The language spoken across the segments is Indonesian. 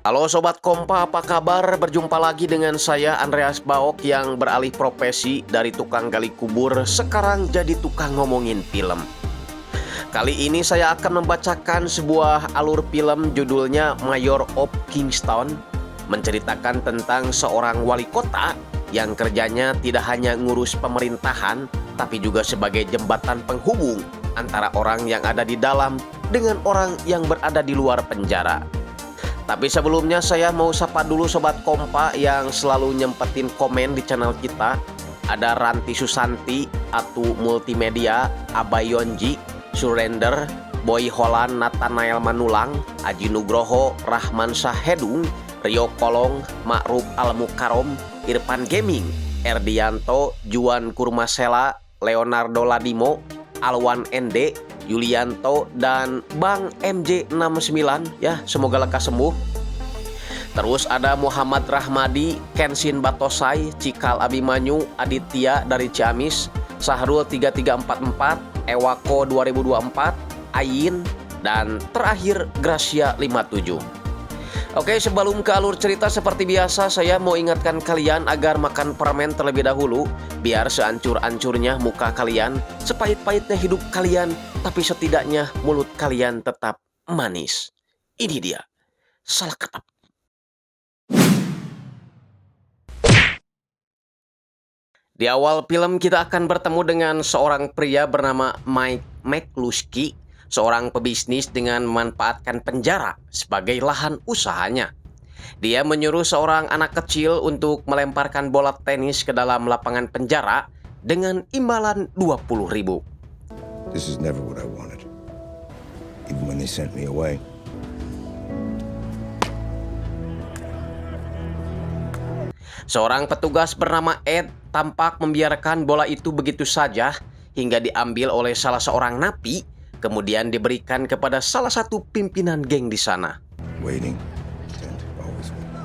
Halo Sobat Kompa, apa kabar? Berjumpa lagi dengan saya Andreas Baok yang beralih profesi dari tukang gali kubur sekarang jadi tukang ngomongin film. Kali ini saya akan membacakan sebuah alur film judulnya Mayor of Kingstown, menceritakan tentang seorang wali kota yang kerjanya tidak hanya ngurus pemerintahan tapi juga sebagai jembatan penghubung antara orang yang ada di dalam dengan orang yang berada di luar penjara. Tapi sebelumnya saya mau sapa dulu Sobat Kompa yang selalu nyempetin komen di channel kita. Ada Ranti Susanti, Atu Multimedia, Abayonji, Surrender, Boy Holland, Nathanael Manulang, Aji Nugroho, Rahman Sahedung, Rio Kolong, Ma'ruf Al-Mukarom, Irfan Gaming, Erdianto, Juan Kurmasela, Leonardo Ladimo, Alwan Ende, Yulianto, dan Bang MJ69 ya, semoga lekas sembuh. Terus ada Muhammad Rahmadi, Kenshin Batosai, Cikal Abimanyu, Aditya dari Ciamis, Sahrul 3344, Ewako 2024, Ayin, dan terakhir Gracia 57. Oke, sebelum ke alur cerita seperti biasa, saya mau ingatkan kalian agar makan permen terlebih dahulu, biar seancur-ancurnya muka kalian, sepahit-pahitnya hidup kalian, tapi setidaknya mulut kalian tetap manis. Ini dia, salah ketap. Di awal film kita akan bertemu dengan seorang pria bernama Mike McCluskey, seorang pebisnis dengan memanfaatkan penjara sebagai lahan usahanya. Dia menyuruh seorang anak kecil untuk melemparkan bola tenis ke dalam lapangan penjara dengan imbalan 20.000. This is never what I wanted. Even when they sent me away. Seorang petugas bernama Ed tampak membiarkan bola itu begitu saja hingga diambil oleh salah seorang napi, kemudian diberikan kepada salah satu pimpinan geng di sana. Waiting and always waiting.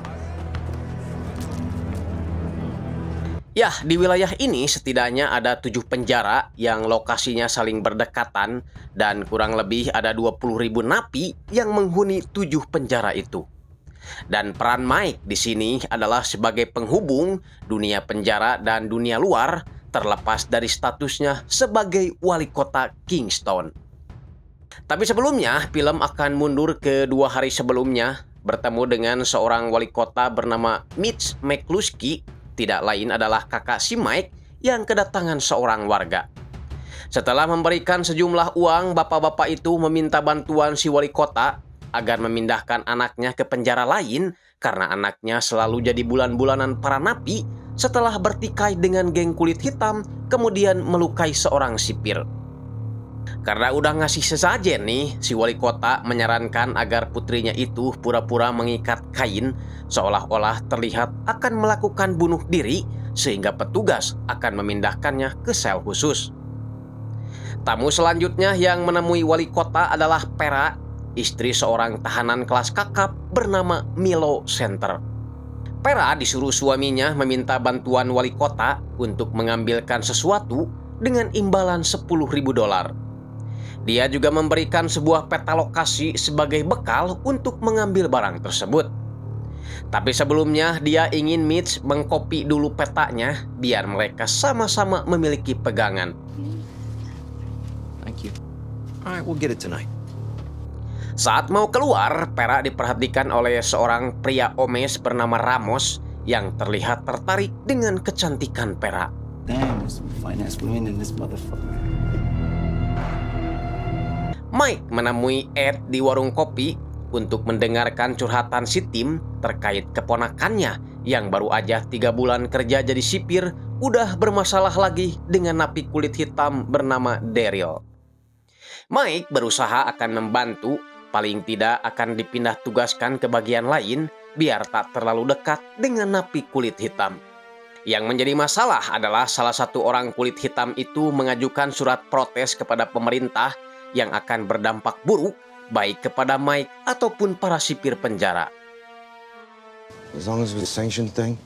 Ya, di wilayah ini setidaknya ada 7 penjara yang lokasinya saling berdekatan dan kurang lebih ada 20.000 napi yang menghuni 7 penjara itu. Dan peran Mike di sini adalah sebagai penghubung dunia penjara dan dunia luar, terlepas dari statusnya sebagai wali kota Kingstown. Tapi sebelumnya, film akan mundur ke 2 hari sebelumnya, bertemu dengan seorang wali kota bernama Mitch McCluskey, tidak lain adalah kakak si Mike yang kedatangan seorang warga. Setelah memberikan sejumlah uang, bapak-bapak itu meminta bantuan si wali kota agar memindahkan anaknya ke penjara lain karena anaknya selalu jadi bulan-bulanan para napi setelah bertikai dengan geng kulit hitam kemudian melukai seorang sipir. Karena udah ngasih sesajen nih, si wali kota menyarankan agar putrinya itu pura-pura mengikat kain seolah-olah terlihat akan melakukan bunuh diri sehingga petugas akan memindahkannya ke sel khusus. Tamu selanjutnya yang menemui wali kota adalah Pera, istri seorang tahanan kelas kakap bernama Milo Center. Pera disuruh suaminya meminta bantuan wali kota untuk mengambilkan sesuatu dengan imbalan $10.000. Dia juga memberikan sebuah peta lokasi sebagai bekal untuk mengambil barang tersebut. Tapi sebelumnya dia ingin Mitch mengkopi dulu petanya biar mereka sama-sama memiliki pegangan. Thank you. All right, we'll get it tonight. Saat mau keluar, Pera diperhatikan oleh seorang pria omes bernama Ramos yang terlihat tertarik dengan kecantikan Pera. Damn, there's some finance women in this motherfucker. Mike menemui Ed di warung kopi untuk mendengarkan curhatan si Tim terkait keponakannya yang baru aja 3 bulan kerja jadi sipir udah bermasalah lagi dengan napi kulit hitam bernama Daryl. Mike berusaha akan membantu, paling tidak akan dipindah tugaskan ke bagian lain biar tak terlalu dekat dengan napi kulit hitam. Yang menjadi masalah adalah salah satu orang kulit hitam itu mengajukan surat protes kepada pemerintah yang akan berdampak buruk baik kepada Mike ataupun para sipir penjara. As long as it's a sanctioned thing,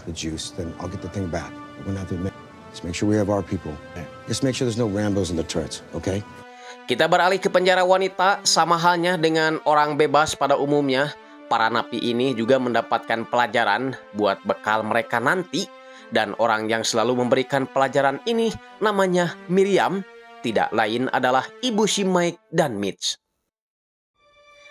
the juice, then I'll get the thing back. We're gonna have to admit. Just make sure we have our people. Just make sure there's no Rambos and the turrets, okay? Kita beralih ke penjara wanita, sama halnya dengan orang bebas pada umumnya. para napi ini juga mendapatkan pelajaran buat bekal mereka nanti, dan orang yang selalu memberikan pelajaran ini namanya Miriam, tidak lain adalah ibu si Mike dan Mitch.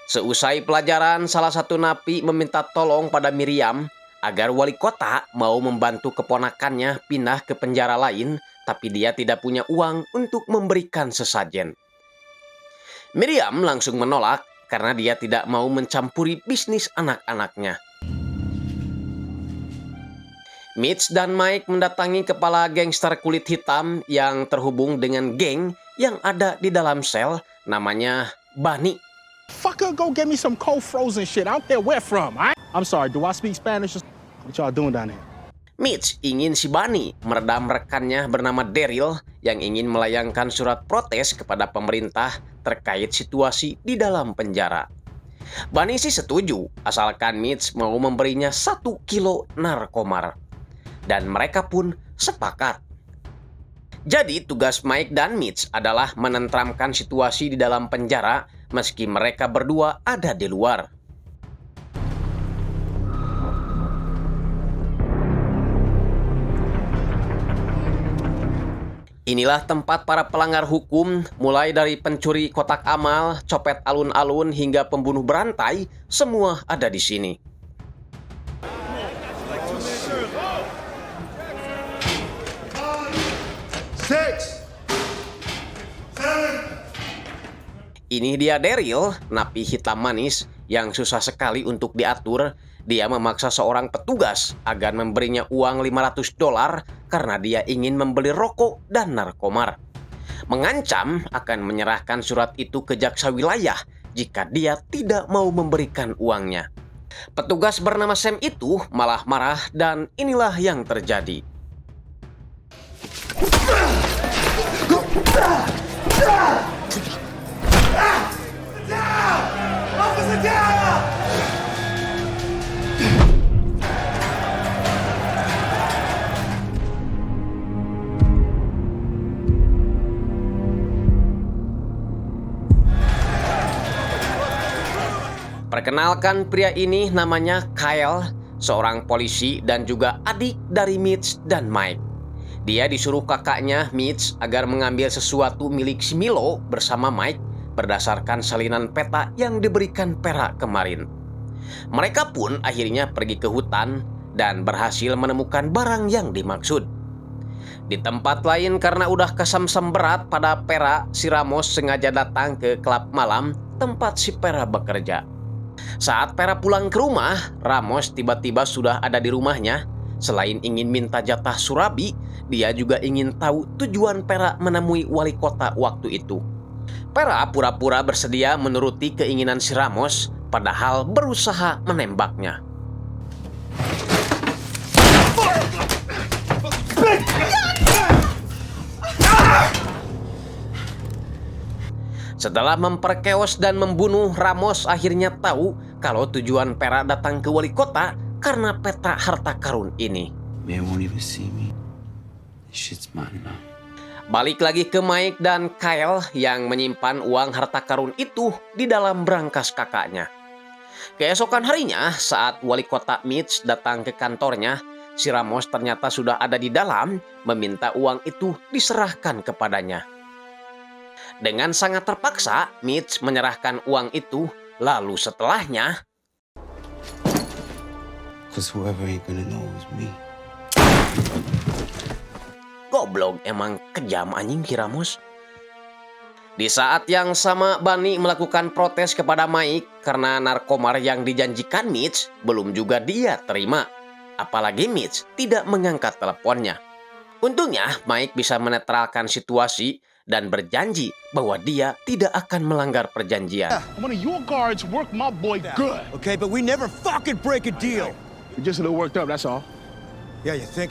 Seusai pelajaran, salah satu napi meminta tolong pada Miriam agar wali kota mau membantu keponakannya pindah ke penjara lain, tapi dia tidak punya uang untuk memberikan sesajen. Miriam langsung menolak karena dia tidak mau mencampuri bisnis anak-anaknya. Mitch dan Mike mendatangi kepala gangster kulit hitam yang terhubung dengan geng yang ada di dalam sel, namanya Bunny. Fucker, go get me some cold frozen shit. I don't care where from, all right? I'm sorry, do I speak Spanish? What y'all doing down there? Mitch ingin si Bunny meredam rekannya bernama Daryl yang ingin melayangkan surat protes kepada pemerintah terkait situasi di dalam penjara. Bunny sih setuju, asalkan Mitch mau memberinya 1 kilo narkomar. Dan mereka pun sepakat. Jadi tugas Mike dan Mitch adalah menenteramkan situasi di dalam penjara meski mereka berdua ada di luar. Inilah tempat para pelanggar hukum, mulai dari pencuri kotak amal, copet alun-alun hingga pembunuh berantai, semua ada di sini. Ini dia Daryl, napi hitam manis yang susah sekali untuk diatur. Dia memaksa seorang petugas agar memberinya uang $500 karena dia ingin membeli rokok dan narkomar. Mengancam akan menyerahkan surat itu ke jaksa wilayah jika dia tidak mau memberikan uangnya. Petugas bernama Sam itu malah marah dan inilah yang terjadi. Perkenalkan, pria ini namanya Kyle, seorang polisi dan juga adik dari Mitch dan Mike. Dia disuruh kakaknya Mitch agar mengambil sesuatu milik si Milo bersama Mike berdasarkan salinan peta yang diberikan perak kemarin. Mereka pun akhirnya pergi ke hutan dan berhasil menemukan barang yang dimaksud. Di tempat lain, karena udah kesamsam berat pada perak, si Ramos sengaja datang ke klub malam tempat si Pera bekerja. Saat Pera pulang ke rumah, Ramos tiba-tiba sudah ada di rumahnya. Selain ingin minta jatah surabi, dia juga ingin tahu tujuan Pera menemui wali kota waktu itu. Pera pura-pura bersedia menuruti keinginan si Ramos, padahal berusaha menembaknya. Setelah memperkeos dan membunuh, Ramos akhirnya tahu kalau tujuan Pera datang ke wali kota karena peta harta karun ini. Man won't even see me. This shit's mine now. Balik lagi ke Mike dan Kyle yang menyimpan uang harta karun itu di dalam brankas kakaknya. Keesokan harinya, saat wali kota Mitch datang ke kantornya, si Ramos ternyata sudah ada di dalam, meminta uang itu diserahkan kepadanya. Dengan sangat terpaksa, Mitch menyerahkan uang itu, lalu setelahnya... Cause whoever ain't gonna know is me. Goblok, emang kejam anjing si Ramos. Di saat yang sama, Bunny melakukan protes kepada Mike karena narkomar yang dijanjikan Mitch belum juga dia terima. Apalagi Mitch tidak mengangkat teleponnya. Untungnya, Mike bisa menetralkan situasi dan berjanji bahwa dia tidak akan melanggar perjanjian. One of your guards worked my boy good. Okay, but we never fucking break a deal. You're just a little worked up, that's all. Yeah, you think?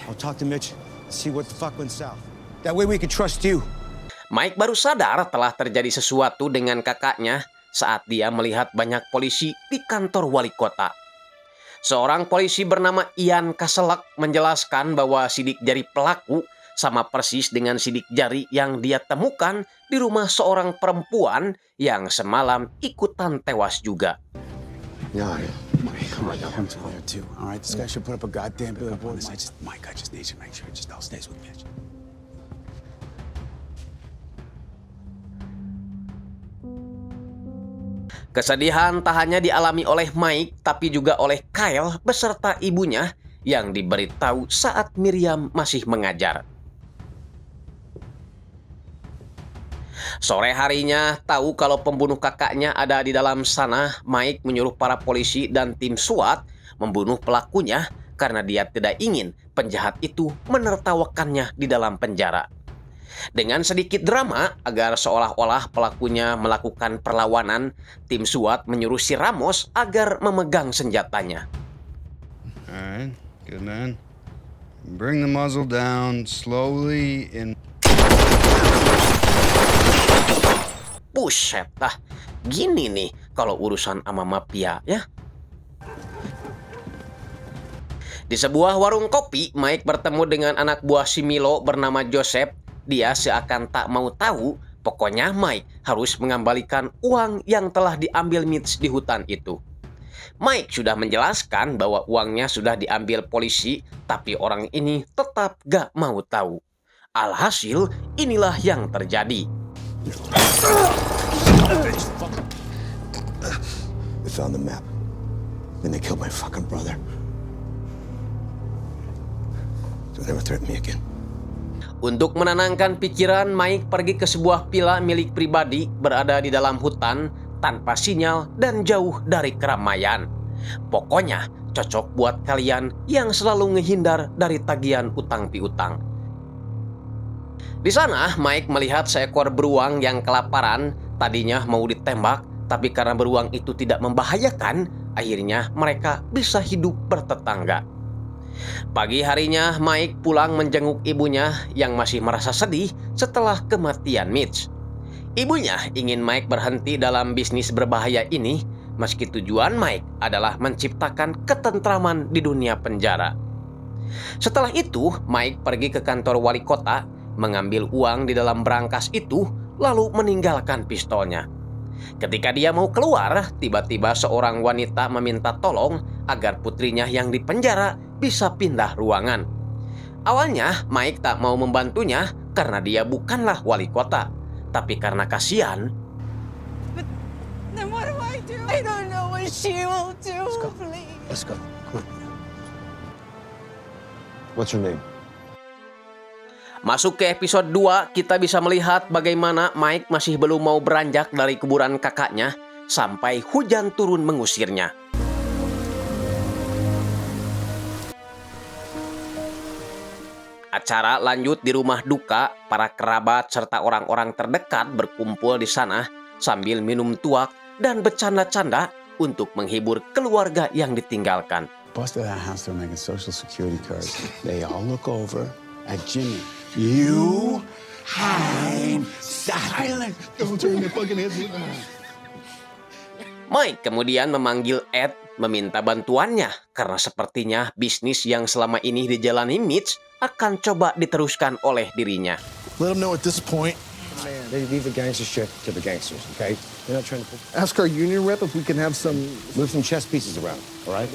I'll talk to Mitch, see what the fuck went south. That way we can trust you. Mike baru sadar telah terjadi sesuatu dengan kakaknya saat dia melihat banyak polisi di kantor wali kota. Seorang polisi bernama Ian Kaselak menjelaskan bahwa sidik jari pelaku sama persis dengan sidik jari yang dia temukan di rumah seorang perempuan yang semalam ikutan tewas juga. Yeah. Come on, I'm tired too. All right, this guy should put up a goddamn billboard. Mike, I just need to make sure it just all stays with me. Kesedihan tak hanya dialami oleh Mike, tapi juga oleh Kyle beserta ibunya yang diberitahu saat Miriam masih mengajar. Sore harinya, tahu kalau pembunuh kakaknya ada di dalam sana, Mike menyuruh para polisi dan tim SWAT membunuh pelakunya karena dia tidak ingin penjahat itu menertawakannya di dalam penjara. Dengan sedikit drama, agar seolah-olah pelakunya melakukan perlawanan, tim SWAT menyuruh si Ramos agar memegang senjatanya. All right, good man. Bring the muzzle down slowly in. Buset dah, gini nih kalau urusan sama mafia ya. Di sebuah warung kopi, Mike bertemu dengan anak buah si Milo bernama Joseph. Dia seakan tak mau tahu, pokoknya Mike harus mengembalikan uang yang telah diambil Mitch di hutan itu. Mike sudah menjelaskan bahwa uangnya sudah diambil polisi, tapi orang ini tetap gak mau tahu. Alhasil, inilah yang terjadi. They found the map. Then they killed my fucking brother. Don't ever threaten me again. Untuk menenangkan pikiran, Mike pergi ke sebuah villa milik pribadi berada di dalam hutan tanpa sinyal dan jauh dari keramaian. Pokoknya cocok buat kalian yang selalu ngehindar dari tagihan utang piutang. Di sana, Mike melihat seekor beruang yang kelaparan. Tadinya mau ditembak, tapi karena beruang itu tidak membahayakan, akhirnya mereka bisa hidup bertetangga. Pagi harinya, Mike pulang menjenguk ibunya yang masih merasa sedih setelah kematian Mitch. Ibunya ingin Mike berhenti dalam bisnis berbahaya ini, meski tujuan Mike adalah menciptakan ketentraman di dunia penjara. Setelah itu, Mike pergi ke kantor wali kota, mengambil uang di dalam brankas itu, lalu meninggalkan pistolnya. Ketika dia mau keluar, tiba-tiba seorang wanita meminta tolong agar putrinya yang dipenjara bisa pindah ruangan. Awalnya, Mike tak mau membantunya karena dia bukanlah wali kota. Tapi karena kasihan, Then what do I do? I don't know what she will do. Please. Let's go. Come on. What's your name? masuk ke episode 2, kita bisa melihat bagaimana Mike masih belum mau beranjak dari kuburan kakaknya sampai hujan turun mengusirnya. Acara lanjut di rumah duka, para kerabat serta orang-orang terdekat berkumpul di sana sambil minum tuak dan bercanda-canda untuk menghibur keluarga yang ditinggalkan. Busted that house, they're making social security cards. They all look over at Jimmy. You hide silent. Don't turn your fucking head. Mike kemudian memanggil Ed meminta bantuannya karena sepertinya bisnis yang selama ini dijalani Mitch akan coba diteruskan oleh dirinya. Let them know at this point. Man, they leave the gangster shit to the gangsters, okay? They're not trying to Ask our union rep if we can have some move some chess pieces around, all right?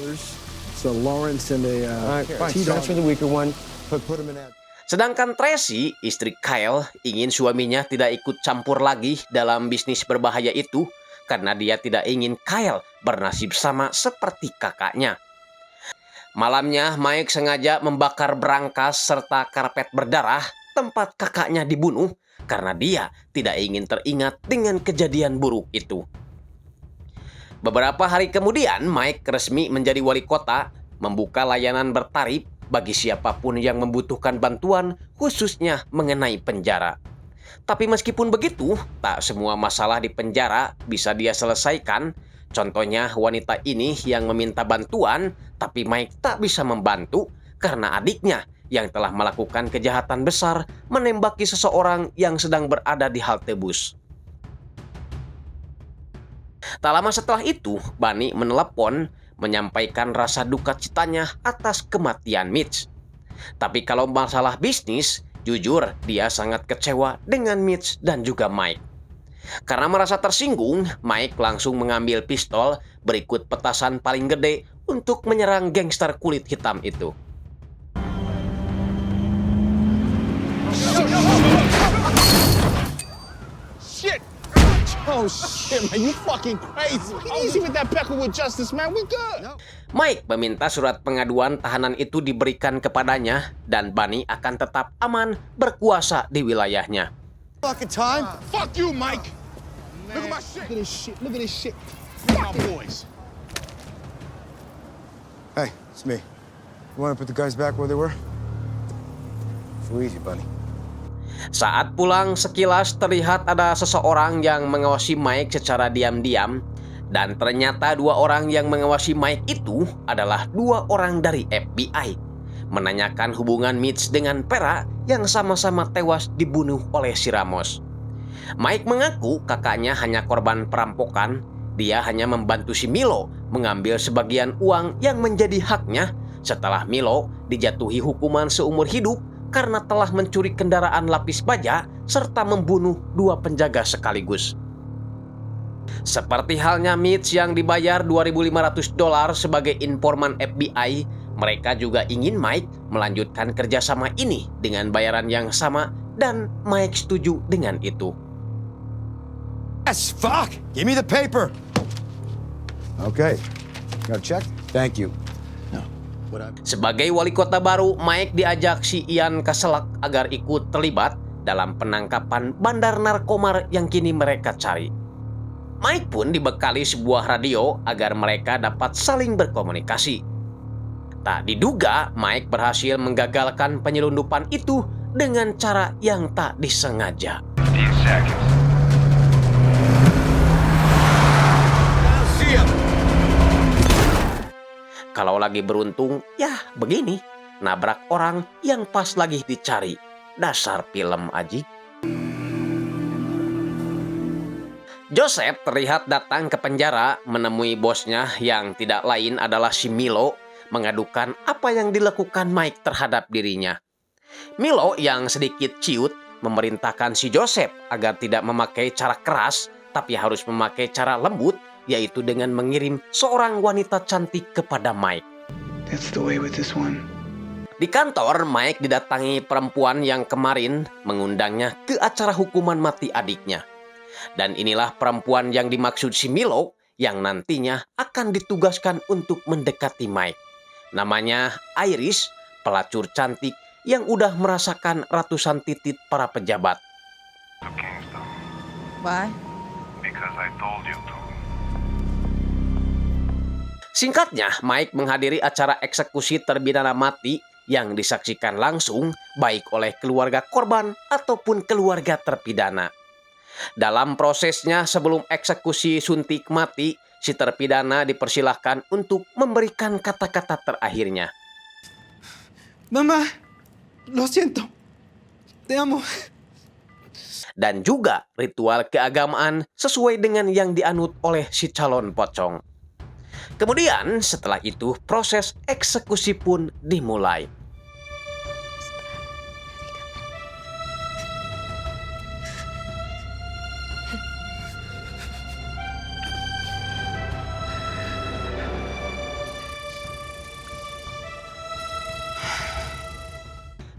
so Lawrence and a All right, fine. T-Dog. Transfer the weaker one. Put him in that. Sedangkan Tracy, istri Kyle, ingin suaminya tidak ikut campur lagi dalam bisnis berbahaya itu karena dia tidak ingin Kyle bernasib sama seperti kakaknya. Malamnya, Mike sengaja membakar brankas serta karpet berdarah tempat kakaknya dibunuh karena dia tidak ingin teringat dengan kejadian buruk itu. Beberapa hari kemudian, Mike resmi menjadi wali kota, membuka layanan bertarif bagi siapapun yang membutuhkan bantuan, khususnya mengenai penjara. Tapi meskipun begitu, tak semua masalah di penjara bisa dia selesaikan. Contohnya wanita ini yang meminta bantuan, tapi Mike tak bisa membantu karena adiknya yang telah melakukan kejahatan besar menembaki seseorang yang sedang berada di halte bus. Tak lama setelah itu, Bunny menelepon menyampaikan rasa duka citanya atas kematian Mitch. Tapi kalau masalah bisnis, Jujur, dia sangat kecewa dengan Mitch dan juga Mike. Karena merasa tersinggung, Mike langsung mengambil pistol berikut petasan paling gede untuk menyerang gangster kulit hitam itu. Shit! Oh shit, man, you fucking crazy. He's even that pecker with justice, man. We good. Mike meminta surat pengaduan tahanan itu diberikan kepadanya dan Bunny akan tetap aman berkuasa di wilayahnya. Fucking time. Fuck you, Mike. Look at my shit. Look at this shit. Look at this shit. Fuck my boys. Hey, it's me. You want to put the guys back where they were? So easy, Bunny. Saat pulang, sekilas terlihat ada seseorang yang mengawasi Mike secara diam-diam. Dan ternyata 2 orang yang mengawasi Mike itu adalah 2 orang dari FBI. Menanyakan hubungan Mitch dengan Vera yang sama-sama tewas dibunuh oleh si Ramos. Mike mengaku kakaknya hanya korban perampokan. Dia hanya membantu si Milo mengambil sebagian uang yang menjadi haknya setelah Milo dijatuhi hukuman seumur hidup karena telah mencuri kendaraan lapis baja serta membunuh 2 penjaga sekaligus. Seperti halnya Mitch yang dibayar $2.500 sebagai informan FBI, mereka juga ingin Mike melanjutkan kerjasama ini dengan bayaran yang sama dan Mike setuju dengan itu. Yes, fuck! Give me the paper! Okay. Got a check? Thank you. No. What I... Sebagai wali kota baru, Mike diajak si Ian Kaselak agar ikut terlibat dalam penangkapan bandar narkomar yang kini mereka cari. Mike pun dibekali sebuah radio agar mereka dapat saling berkomunikasi. Tak diduga, Mike berhasil menggagalkan penyelundupan itu dengan cara yang tak disengaja. Kalau lagi beruntung, ya begini, nabrak orang yang pas lagi dicari. Dasar film aji. Joseph terlihat datang ke penjara menemui bosnya yang tidak lain adalah si Milo, mengadukan apa yang dilakukan Mike terhadap dirinya. Milo yang sedikit ciut memerintahkan si Joseph agar tidak memakai cara keras, tapi harus memakai cara lembut, yaitu dengan mengirim seorang wanita cantik kepada Mike. That's the way with this one. Di kantor, Mike didatangi perempuan yang kemarin mengundangnya ke acara hukuman mati adiknya. Dan inilah perempuan yang dimaksud si Milo yang nantinya akan ditugaskan untuk mendekati Mike. Namanya Iris, pelacur cantik yang udah merasakan ratusan titik para pejabat. Why? Because I told you to. Singkatnya, Mike menghadiri acara eksekusi terpidana mati yang disaksikan langsung baik oleh keluarga korban ataupun keluarga terpidana. Dalam prosesnya sebelum eksekusi suntik mati, si terpidana dipersilahkan untuk memberikan kata-kata terakhirnya. Mamá, lo siento. Te amo. Dan juga ritual keagamaan sesuai dengan yang dianut oleh si calon pocong. Kemudian setelah itu proses eksekusi pun dimulai.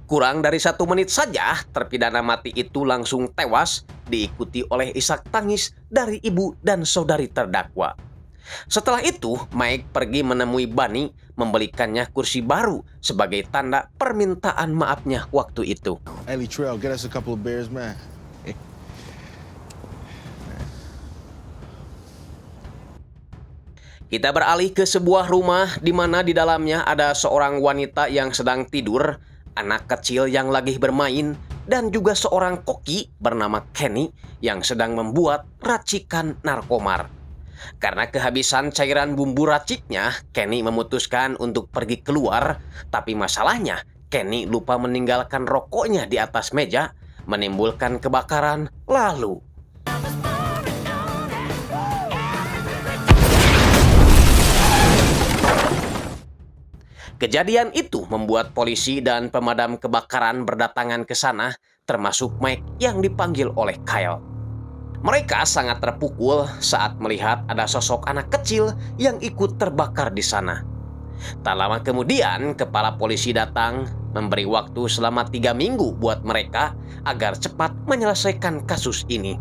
Kurang dari 1 menit saja, terpidana mati itu langsung tewas, diikuti oleh isak tangis dari ibu dan saudari terdakwa. Setelah itu, Mike pergi menemui Bunny, membelikannya kursi baru sebagai tanda permintaan maafnya waktu itu. Hey, Trail, get us a couple of beers, man. Kita beralih ke sebuah rumah di mana di dalamnya ada seorang wanita yang sedang tidur, anak kecil yang lagi bermain, dan juga seorang koki bernama Kenny yang sedang membuat racikan narkomar. Karena kehabisan cairan bumbu raciknya, Kenny memutuskan untuk pergi keluar, tapi masalahnya Kenny lupa meninggalkan rokoknya di atas meja, menimbulkan kebakaran, lalu Kejadian itu membuat polisi dan pemadam kebakaran berdatangan ke sana, termasuk Mike yang dipanggil oleh Kyle. Mereka sangat terpukul saat melihat ada sosok anak kecil yang ikut terbakar di sana. Tak lama kemudian, kepala polisi datang memberi waktu selama 3 minggu buat mereka agar cepat menyelesaikan kasus ini.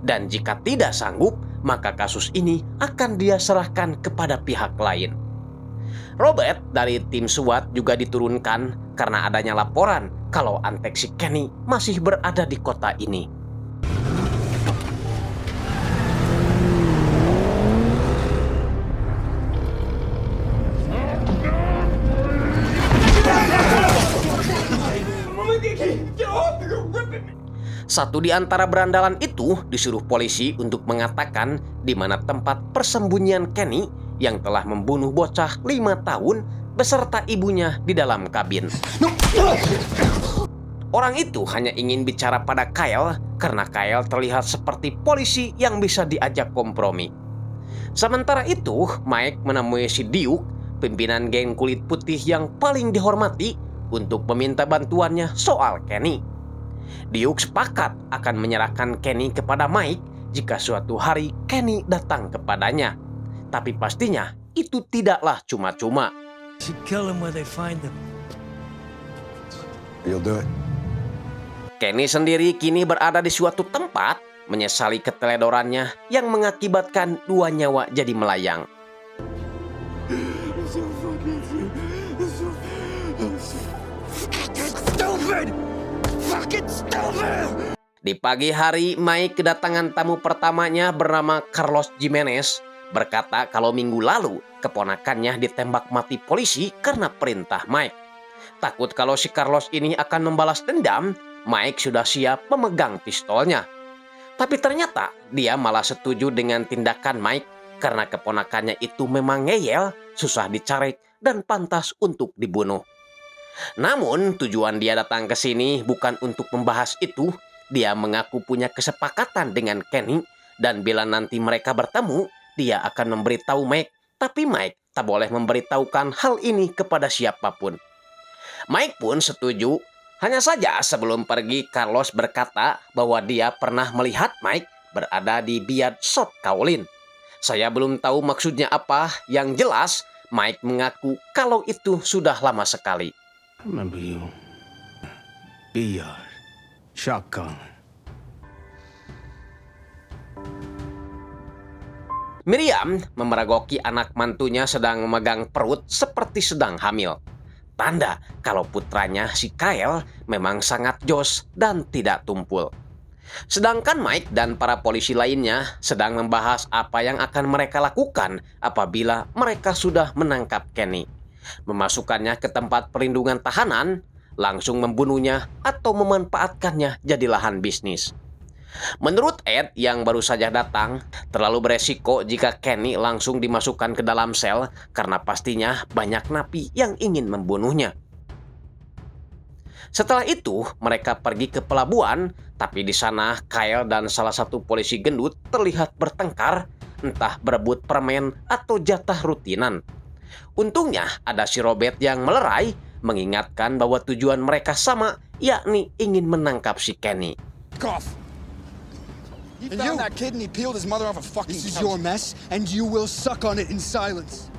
Dan jika tidak sanggup, maka kasus ini akan dia serahkan kepada pihak lain. Robert dari tim SWAT juga diturunkan karena adanya laporan kalau antek si Kenny masih berada di kota ini. Satu di antara berandalan itu disuruh polisi untuk mengatakan di mana tempat persembunyian Kenny yang telah membunuh bocah 5 tahun beserta ibunya di dalam kabin. Orang itu hanya ingin bicara pada Kyle karena Kyle terlihat seperti polisi yang bisa diajak kompromi. Sementara itu, Mike menemui si Duke, pimpinan geng kulit putih yang paling dihormati, untuk meminta bantuannya soal Kenny. Duke sepakat akan menyerahkan Kenny kepada Mike jika suatu hari Kenny datang kepadanya. Tapi pastinya itu tidaklah cuma-cuma. You'll do it. Kenny sendiri kini berada di suatu tempat, menyesali keteledorannya yang mengakibatkan 2 nyawa jadi melayang. Di pagi hari, Mike kedatangan tamu pertamanya bernama Carlos Jimenez, berkata kalau minggu lalu keponakannya ditembak mati polisi karena perintah Mike. Takut kalau si Carlos ini akan membalas dendam, Mike sudah siap memegang pistolnya. Tapi ternyata dia malah setuju dengan tindakan Mike karena keponakannya itu memang ngeyel, susah dicarik, dan pantas untuk dibunuh. Namun tujuan dia datang ke sini bukan untuk membahas itu. Dia mengaku punya kesepakatan dengan Kenny dan bila nanti mereka bertemu, dia akan memberitahu Mike. Tapi Mike tak boleh memberitahukan hal ini kepada siapapun. Mike pun setuju. Hanya saja sebelum pergi, Carlos berkata bahwa dia pernah melihat Mike berada di Biad Shop Kowloon. Saya belum tahu maksudnya apa. Yang jelas, Mike mengaku kalau itu sudah lama sekali. I remember you. Biad. Shotgun. Miriam memeragoki anak mantunya sedang memegang perut seperti sedang hamil. Tanda kalau putranya si Kyle memang sangat jos dan tidak tumpul. Sedangkan Mike dan para polisi lainnya sedang membahas apa yang akan mereka lakukan apabila mereka sudah menangkap Kenny. Memasukkannya ke tempat perlindungan tahanan, langsung membunuhnya atau memanfaatkannya jadi lahan bisnis. Menurut Ed yang baru saja datang, terlalu beresiko jika Kenny langsung dimasukkan ke dalam sel karena pastinya banyak napi yang ingin membunuhnya. Setelah itu, mereka pergi ke pelabuhan, tapi di sana Kyle dan salah satu polisi gendut terlihat bertengkar, entah berebut permen atau jatah rutinan. Untungnya ada si Robert yang melerai, mengingatkan bahwa tujuan mereka sama, yakni ingin menangkap si Kenny. Cough. He found that kid and he peeled his mother off a fucking couch. This is your mess, and you will suck on it in silence.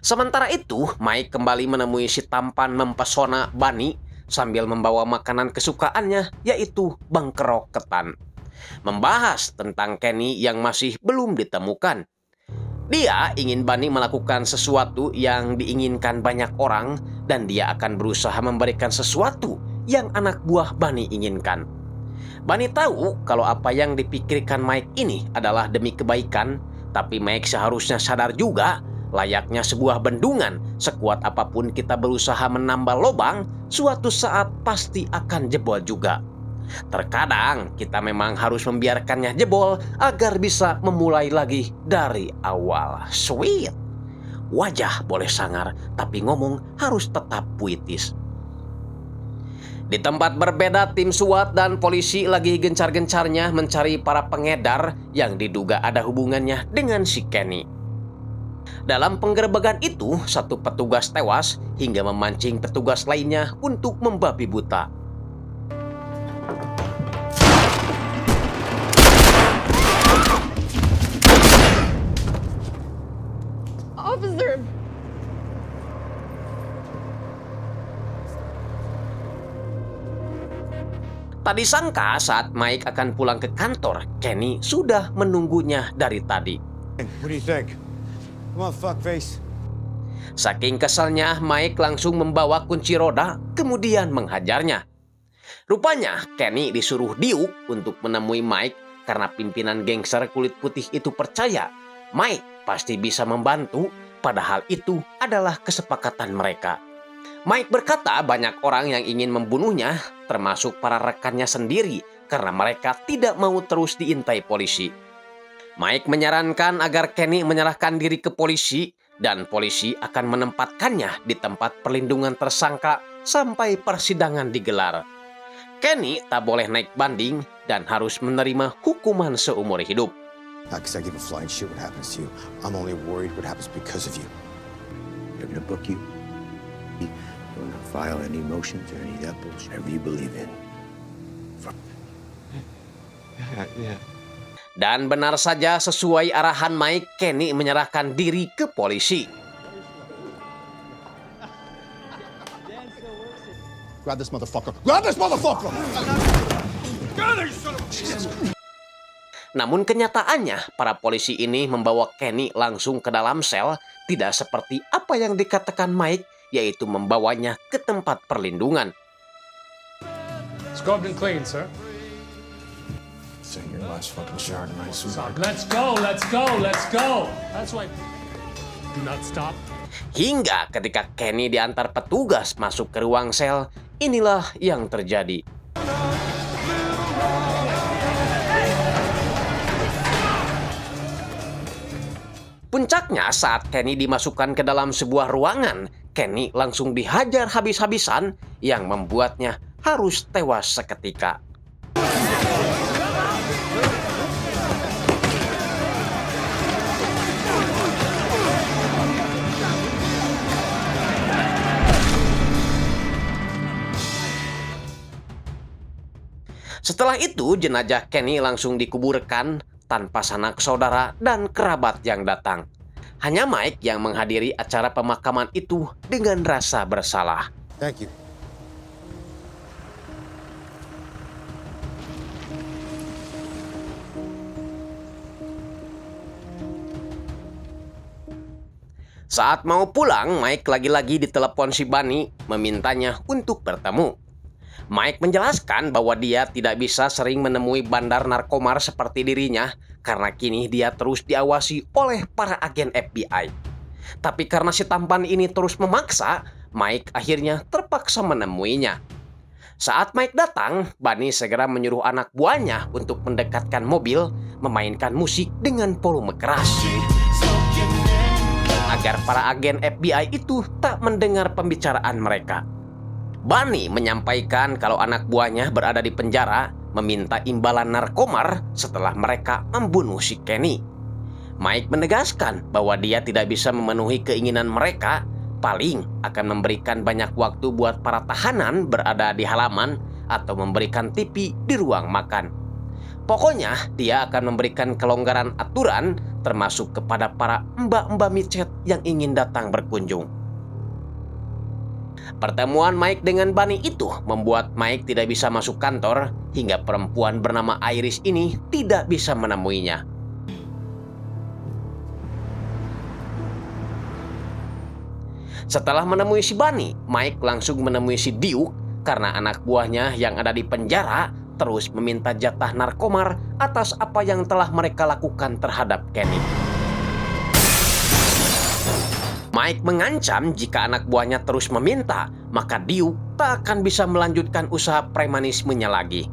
Sementara itu, Mike kembali menemui si tampan mempesona Bunny sambil membawa makanan kesukaannya, yaitu bangkerok ketan. Membahas tentang Kenny yang masih belum ditemukan. Dia ingin Bunny melakukan sesuatu yang diinginkan banyak orang dan dia akan berusaha memberikan sesuatu yang anak buah Bunny inginkan. Bunny tahu kalau apa yang dipikirkan Mike ini adalah demi kebaikan, tapi Mike seharusnya sadar juga, layaknya sebuah bendungan, sekuat apapun kita berusaha menambal lubang, suatu saat pasti akan jebol juga. Terkadang kita memang harus membiarkannya jebol agar bisa memulai lagi dari awal. Sweet. Wajah boleh sangar, tapi ngomong harus tetap puitis. Di tempat berbeda, tim SWAT dan polisi lagi gencar-gencarnya mencari para pengedar yang diduga ada hubungannya dengan si Kenny. Dalam penggerebekan itu, satu petugas tewas hingga memancing petugas lainnya untuk membabi buta. Officer! Tak disangka saat Mike akan pulang ke kantor, Kenny sudah menunggunya dari tadi. What do you think? Come on, fuckface. Saking keselnya, Mike langsung membawa kunci roda, kemudian menghajarnya. Rupanya, Kenny disuruh Duke untuk menemui Mike karena pimpinan gangster kulit putih itu percaya Mike pasti bisa membantu, padahal itu adalah kesepakatan mereka. Mike berkata banyak orang yang ingin membunuhnya, termasuk para rekannya sendiri, karena mereka tidak mau terus diintai polisi. Mike menyarankan agar Kenny menyerahkan diri ke polisi, dan polisi akan menempatkannya di tempat perlindungan tersangka sampai persidangan digelar. Kenny tak boleh naik banding dan harus menerima hukuman seumur hidup. Because I give a flying shit what happens to you. I'm only worried what happens because of you. They're gonna book you. They're gonna file any motions or any of that bullshit. Whatever you believe in. Dan benar saja sesuai arahan Mike, Kenny menyerahkan diri ke polisi. Grab this motherfucker. Grab this motherfucker! Namun kenyataannya, para polisi ini membawa Kenny langsung ke dalam sel, tidak seperti apa yang dikatakan Mike, yaitu membawanya ke tempat perlindungan. Scrubbed and clean, sir. Say your last fucking shower tonight, Stop. Let's go, let's go, let's go. That's why. Do not stop. Hingga ketika Kenny diantar petugas masuk ke ruang sel, inilah yang terjadi. Puncaknya saat Kenny dimasukkan ke dalam sebuah ruangan, Kenny langsung dihajar habis-habisan yang membuatnya harus tewas seketika. Setelah itu, jenazah Kenny langsung dikuburkan tanpa sanak saudara dan kerabat yang datang. Hanya Mike yang menghadiri acara pemakaman itu dengan rasa bersalah. Thank you. Saat mau pulang, Mike lagi-lagi ditelepon si Bunny memintanya untuk bertemu. Mike menjelaskan bahwa dia tidak bisa sering menemui bandar narkomar seperti dirinya karena kini dia terus diawasi oleh para agen FBI. Tapi karena si tampan ini terus memaksa, Mike akhirnya terpaksa menemuinya. Saat Mike datang, Bunny segera menyuruh anak buahnya untuk mendekatkan mobil, memainkan musik dengan volume keras, agar para agen FBI itu tak mendengar pembicaraan mereka. Bunny menyampaikan kalau anak buahnya berada di penjara, meminta imbalan narkomar setelah mereka membunuh si Kenny. Mike menegaskan bahwa dia tidak bisa memenuhi keinginan mereka, paling akan memberikan banyak waktu buat para tahanan berada di halaman atau memberikan TV di ruang makan. Pokoknya dia akan memberikan kelonggaran aturan termasuk kepada para mbak-mbak micet yang ingin datang berkunjung. Pertemuan Mike dengan Bunny itu membuat Mike tidak bisa masuk kantor hingga perempuan bernama Iris ini tidak bisa menemuinya. Setelah menemui si Bunny, Mike langsung menemui si Duke karena anak buahnya yang ada di penjara terus meminta jatah narkomar atas apa yang telah mereka lakukan terhadap Kenny. Mike mengancam jika anak buahnya terus meminta, maka Duke tak akan bisa melanjutkan usaha premanismenya lagi.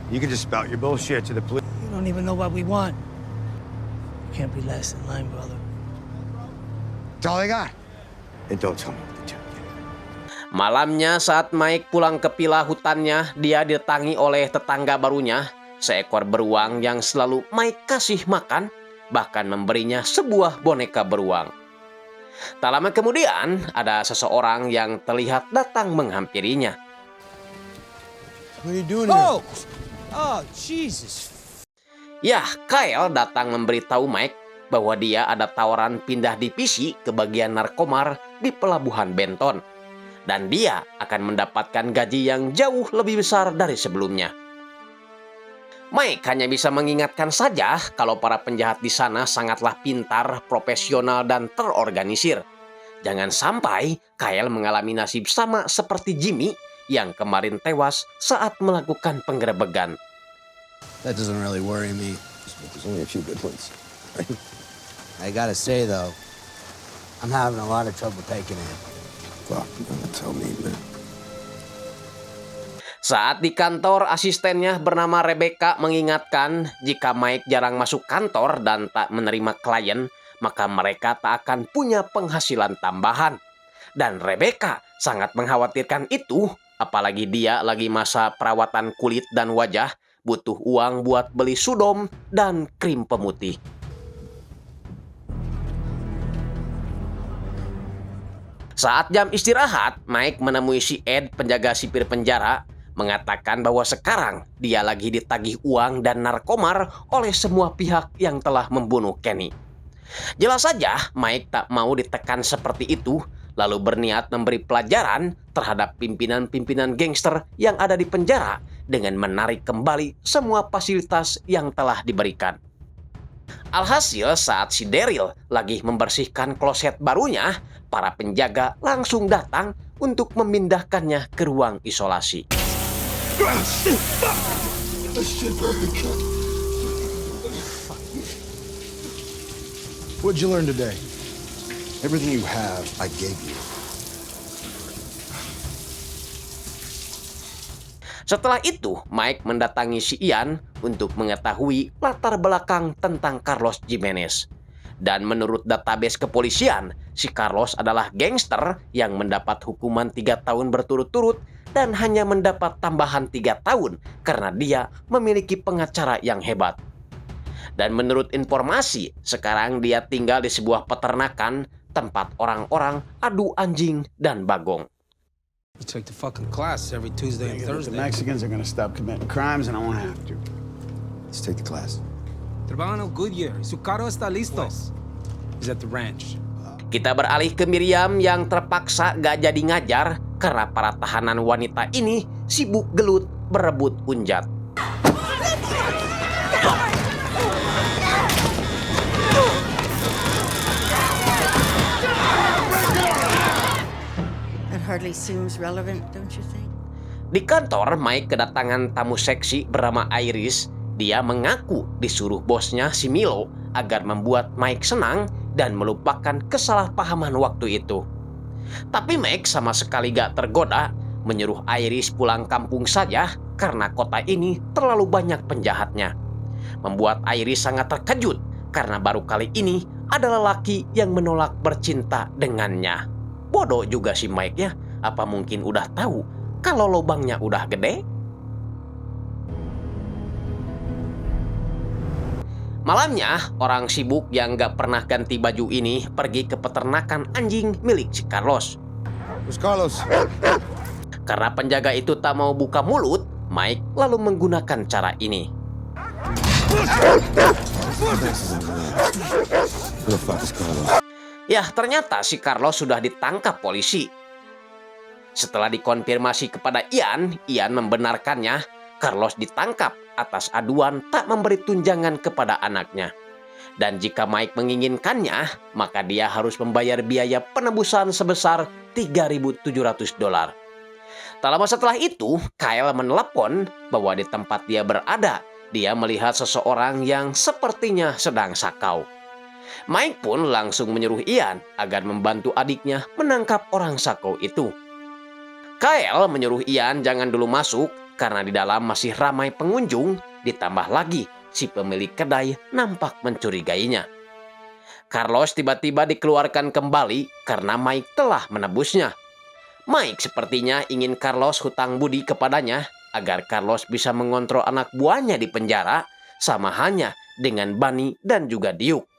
You can just spout your bullshit to the police. You don't even know what we want. You can't be last in line, brother. That's all I got. And don't tell me what to do. Malamnya saat Mike pulang ke villa hutannya, dia didatangi oleh tetangga barunya, seekor beruang yang selalu Mike kasih makan, bahkan memberinya sebuah boneka beruang. Tak lama kemudian, ada seseorang yang terlihat datang menghampirinya. What are you doing here? Oh, Jesus. Yah, Kyle datang memberitahu Mike bahwa dia ada tawaran pindah divisi ke bagian narkomar di pelabuhan Benton. Dan dia akan mendapatkan gaji yang jauh lebih besar dari sebelumnya. Mike hanya bisa mengingatkan saja kalau para penjahat di sana sangatlah pintar, profesional, dan terorganisir. Jangan sampai Kyle mengalami nasib sama seperti Jimmy yang kemarin tewas saat melakukan penggerebekan. That doesn't really worry me. There's only a few good ones. I gotta say, though, I'm having a lot of trouble taking it. Fuck, you gonna tell me, man. Saat di kantor, asistennya bernama Rebecca mengingatkan jika Mike jarang masuk kantor dan tak menerima klien, maka mereka tak akan punya penghasilan tambahan. Dan Rebecca sangat mengkhawatirkan itu, apalagi dia lagi masa perawatan kulit dan wajah, butuh uang buat beli sudom dan krim pemutih. Saat jam istirahat, Mike menemui si Ed, penjaga sipir penjara, mengatakan bahwa sekarang dia lagi ditagih uang dan narkomar oleh semua pihak yang telah membunuh Kenny. Jelas saja Mike tak mau ditekan seperti itu, lalu berniat memberi pelajaran terhadap pimpinan-pimpinan gangster yang ada di penjara dengan menarik kembali semua fasilitas yang telah diberikan. Alhasil saat si Daryl lagi membersihkan kloset barunya, para penjaga langsung datang untuk memindahkannya ke ruang isolasi. What'd you learn today? Everything you have, I gave you. Setelah itu, Mike mendatangi si Ian untuk mengetahui latar belakang tentang Carlos Jimenez. Dan menurut database kepolisian, si Carlos adalah gangster yang mendapat hukuman 3 tahun berturut-turut dan hanya mendapat tambahan 3 tahun karena dia memiliki pengacara yang hebat. Dan menurut informasi, sekarang dia tinggal di sebuah peternakan tempat orang-orang adu anjing dan bagong. You take the fucking class every Tuesday and The Thursday. Mexicans are gonna stop committing crimes and I won't have to. Let's take the class. Trabajan en Goodyear. Su carro está listo. He's at the ranch. Kita beralih ke Miriam yang terpaksa gak jadi ngajar karena para tahanan wanita ini sibuk gelut berebut unjat. That hardly seems relevant, don't you think? Di kantor, Mike kedatangan tamu seksi bernama Iris. Dia mengaku disuruh bosnya si Milo agar membuat Mike senang dan melupakan kesalahpahaman waktu itu. Tapi Mike sama sekali gak tergoda, menyuruh Iris pulang kampung saja karena kota ini terlalu banyak penjahatnya. Membuat Iris sangat terkejut karena baru kali ini ada lelaki yang menolak bercinta dengannya. Bodoh juga si Mike ya, apa mungkin udah tahu kalau lubangnya udah gede? Malamnya, orang sibuk yang gak pernah ganti baju ini pergi ke peternakan anjing milik si Carlos. Where's Carlos? Karena penjaga itu tak mau buka mulut, Mike lalu menggunakan cara ini. Who the fuck is Carlos? Ya, ternyata si Carlos sudah ditangkap polisi. Setelah dikonfirmasi kepada Ian membenarkannya. Carlos ditangkap atas aduan tak memberi tunjangan kepada anaknya. Dan jika Mike menginginkannya, maka dia harus membayar biaya penebusan sebesar $3.700. Tak lama setelah itu, Kyle menelepon bahwa di tempat dia berada, dia melihat seseorang yang sepertinya sedang sakau. Mike pun langsung menyuruh Ian agar membantu adiknya menangkap orang sakau itu. Kyle menyuruh Ian jangan dulu masuk karena di dalam masih ramai pengunjung, ditambah lagi si pemilik kedai nampak mencurigainya. Carlos tiba-tiba dikeluarkan kembali karena Mike telah menebusnya. Mike sepertinya ingin Carlos hutang budi kepadanya agar Carlos bisa mengontrol anak buahnya di penjara, sama hanya dengan Bunny dan juga Duke.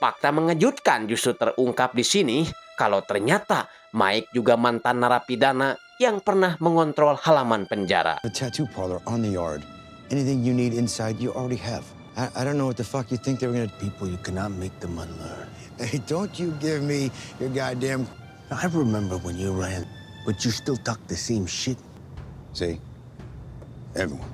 Fakta mengejutkan justru terungkap di sini kalau ternyata Mike juga mantan narapidana yang pernah mengontrol halaman penjara. The tattoo parlor on the yard. Anything you need inside, you already have. I don't know what the fuck you think they were gonna... People, you cannot make them unlearn. Hey, don't you give me your goddamn... I remember when you ran, but you still talk the same shit. See? Everyone.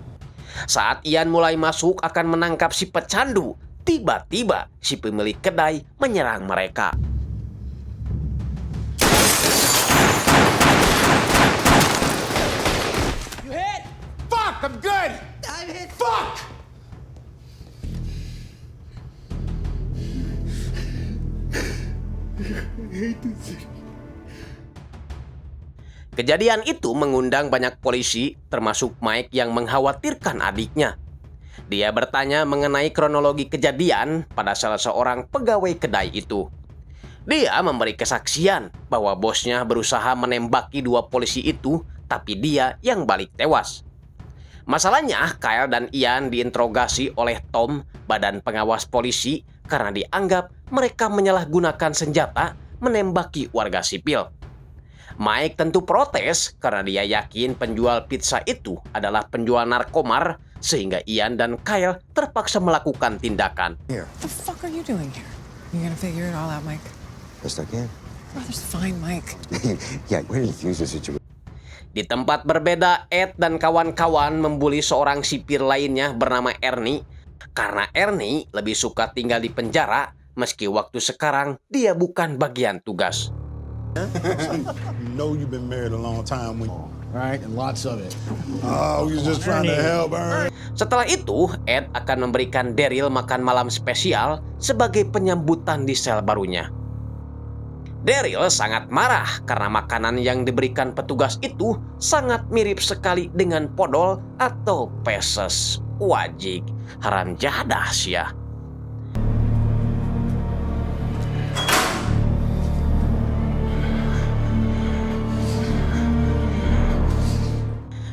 Saat Ian mulai masuk akan menangkap si pecandu, tiba-tiba si pemilik kedai menyerang mereka. You hit! Fuck, I'm good. I'm hit! Fuck! Kejadian itu mengundang banyak polisi, termasuk Mike yang mengkhawatirkan adiknya. Dia bertanya mengenai kronologi kejadian pada salah seorang pegawai kedai itu. Dia memberi kesaksian bahwa bosnya berusaha menembaki dua polisi itu, tapi dia yang balik tewas. Masalahnya, Kyle dan Ian diinterogasi oleh Tom, badan pengawas polisi, karena dianggap mereka menyalahgunakan senjata menembaki warga sipil. Mike tentu protes karena dia yakin penjual pizza itu adalah penjual narkomar, sehingga Ian dan Kyle terpaksa melakukan tindakan. Here. What the fuck are you doing here? You gonna figure it all out, Mike? Best I can. Brother's fine, Mike. Yeah, we're to defuse the situation. Di tempat berbeda, Ed dan kawan-kawan membuli seorang sipir lainnya bernama Ernie, karena Ernie lebih suka tinggal di penjara, meski waktu sekarang dia bukan bagian tugas. You know you've been married a long time, right? And lots of it. Oh, we was just trying to help, Ernie. Setelah itu, Ed akan memberikan Daryl makan malam spesial sebagai penyambutan di sel barunya. Daryl sangat marah karena makanan yang diberikan petugas itu sangat mirip sekali dengan podol atau peses. Wajik, haram jadah sia.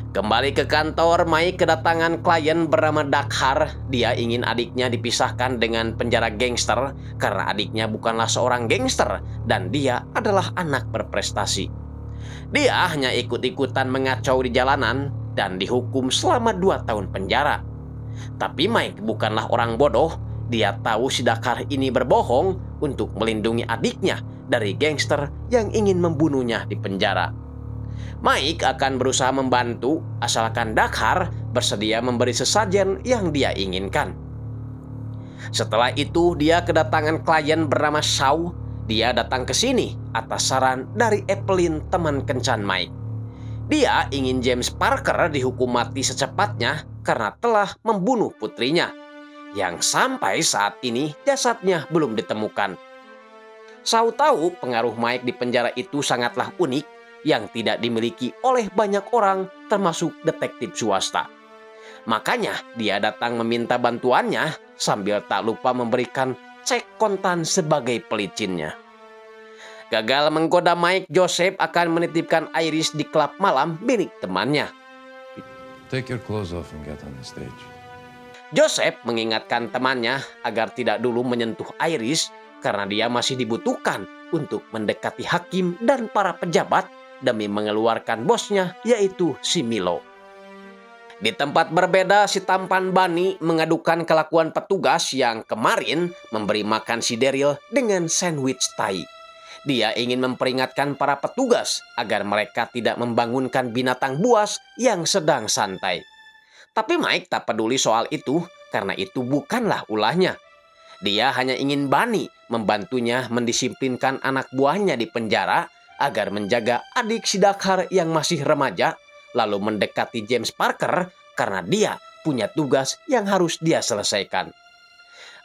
Kembali ke kantor, Mike kedatangan klien bernama Dakhar. Dia ingin adiknya dipisahkan dengan penjara gangster karena adiknya bukanlah seorang gangster dan dia adalah anak berprestasi. Dia hanya ikut-ikutan mengacau di jalanan dan dihukum selama 2 tahun penjara. Tapi Mike bukanlah orang bodoh. Dia tahu si Dakhar ini berbohong untuk melindungi adiknya dari gangster yang ingin membunuhnya di penjara. Mike akan berusaha membantu asalkan Dakhar bersedia memberi sesajen yang dia inginkan. Setelah itu dia kedatangan klien bernama Shaw. Dia datang ke sini atas saran dari Evelyn, teman kencan Mike. Dia ingin James Parker dihukum mati secepatnya karena telah membunuh putrinya, yang sampai saat ini jasadnya belum ditemukan. Shaw tahu pengaruh Mike di penjara itu sangatlah unik, yang tidak dimiliki oleh banyak orang termasuk detektif swasta. Makanya dia datang meminta bantuannya sambil tak lupa memberikan cek kontan sebagai pelicinnya. Gagal menggoda Mike, Joseph akan menitipkan Iris di klub malam milik temannya. Take your clothes off and get on the stage. Joseph mengingatkan temannya agar tidak dulu menyentuh Iris karena dia masih dibutuhkan untuk mendekati hakim dan para pejabat demi mengeluarkan bosnya, yaitu si Milo. Di tempat berbeda, si tampan Bunny mengadukan kelakuan petugas yang kemarin memberi makan si Daryl dengan sandwich tai. Dia ingin memperingatkan para petugas agar mereka tidak membangunkan binatang buas yang sedang santai. Tapi Mike tak peduli soal itu karena itu bukanlah ulahnya. Dia hanya ingin Bunny membantunya mendisiplinkan anak buahnya di penjara agar menjaga adik si Dakhar yang masih remaja, lalu mendekati James Parker karena dia punya tugas yang harus dia selesaikan.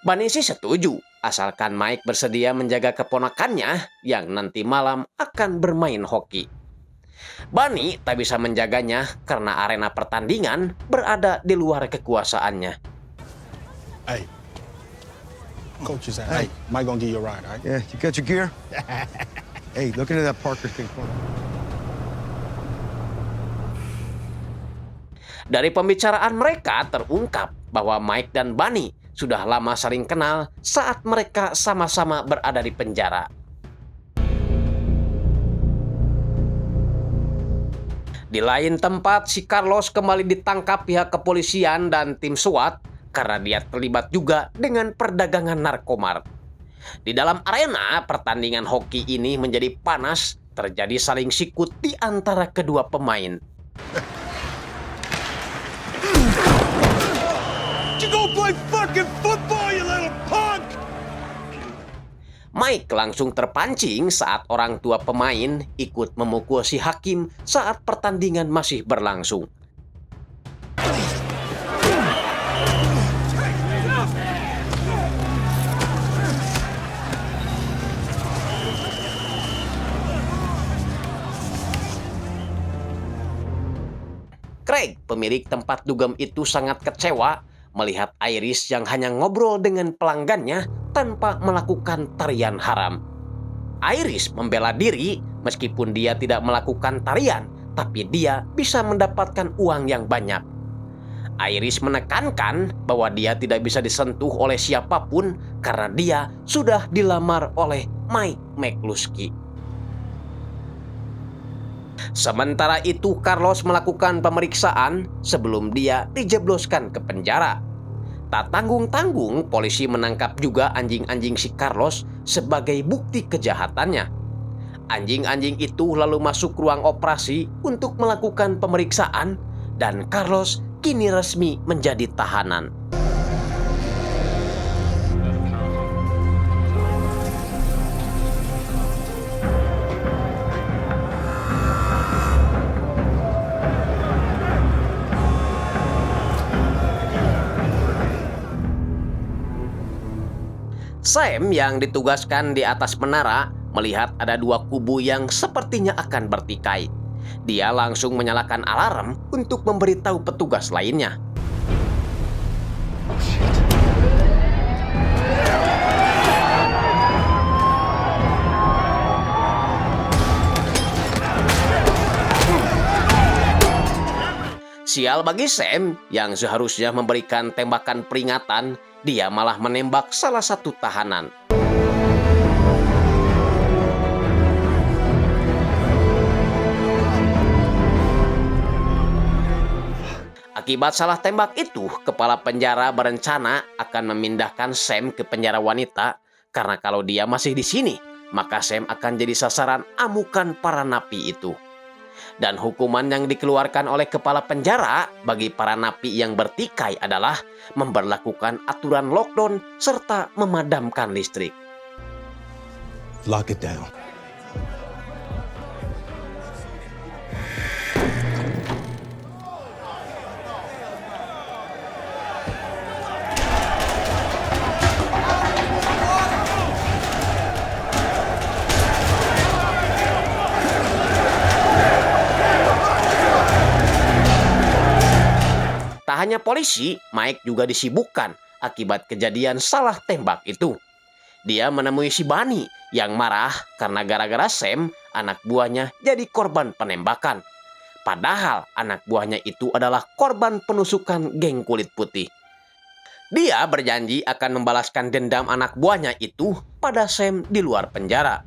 Bunny sih setuju, asalkan Mike bersedia menjaga keponakannya yang nanti malam akan bermain hoki. Bunny tak bisa menjaganya karena arena pertandingan berada di luar kekuasaannya. Hey, coach is at. Hey, Mike gonna give you a ride, all right? Yeah, you got your gear? Hey, look into that Parker thing for me. Dari pembicaraan mereka terungkap bahwa Mike dan Bunny sudah lama saling kenal saat mereka sama-sama berada di penjara. Di lain tempat, si Carlos kembali ditangkap pihak kepolisian dan tim SWAT karena dia terlibat juga dengan perdagangan narkoba. Di dalam arena, pertandingan hoki ini menjadi panas, terjadi saling sikut di antara kedua pemain. You go play fucking football, you little punk! Mike langsung terpancing saat orang tua pemain ikut memukul si hakim saat pertandingan masih berlangsung. Craig, pemilik tempat dugem itu sangat kecewa melihat Iris yang hanya ngobrol dengan pelanggannya tanpa melakukan tarian haram. Iris membela diri meskipun dia tidak melakukan tarian, tapi dia bisa mendapatkan uang yang banyak. Iris menekankan bahwa dia tidak bisa disentuh oleh siapapun karena dia sudah dilamar oleh Mike McCluskey. Sementara itu, Carlos melakukan pemeriksaan sebelum dia dijebloskan ke penjara. Tak tanggung-tanggung, polisi menangkap juga anjing-anjing si Carlos sebagai bukti kejahatannya. Anjing-anjing itu lalu masuk ruang operasi untuk melakukan pemeriksaan dan Carlos kini resmi menjadi tahanan. Sam yang ditugaskan di atas menara melihat ada dua kubu yang sepertinya akan bertikai. Dia langsung menyalakan alarm untuk memberitahu petugas lainnya. Sial bagi Sam yang seharusnya memberikan tembakan peringatan, dia malah menembak salah satu tahanan. Akibat salah tembak itu, kepala penjara berencana akan memindahkan Sam ke penjara wanita karena kalau dia masih di sini, maka Sam akan jadi sasaran amukan para napi itu. Dan hukuman yang dikeluarkan oleh kepala penjara bagi para napi yang bertikai adalah memberlakukan aturan lockdown serta memadamkan listrik. Lock it down. Tak hanya polisi, Mike juga disibukkan akibat kejadian salah tembak itu. Dia menemui si Bunny yang marah karena gara-gara Sam, anak buahnya, jadi korban penembakan. Padahal anak buahnya itu adalah korban penusukan geng kulit putih. Dia berjanji akan membalaskan dendam anak buahnya itu pada Sam di luar penjara.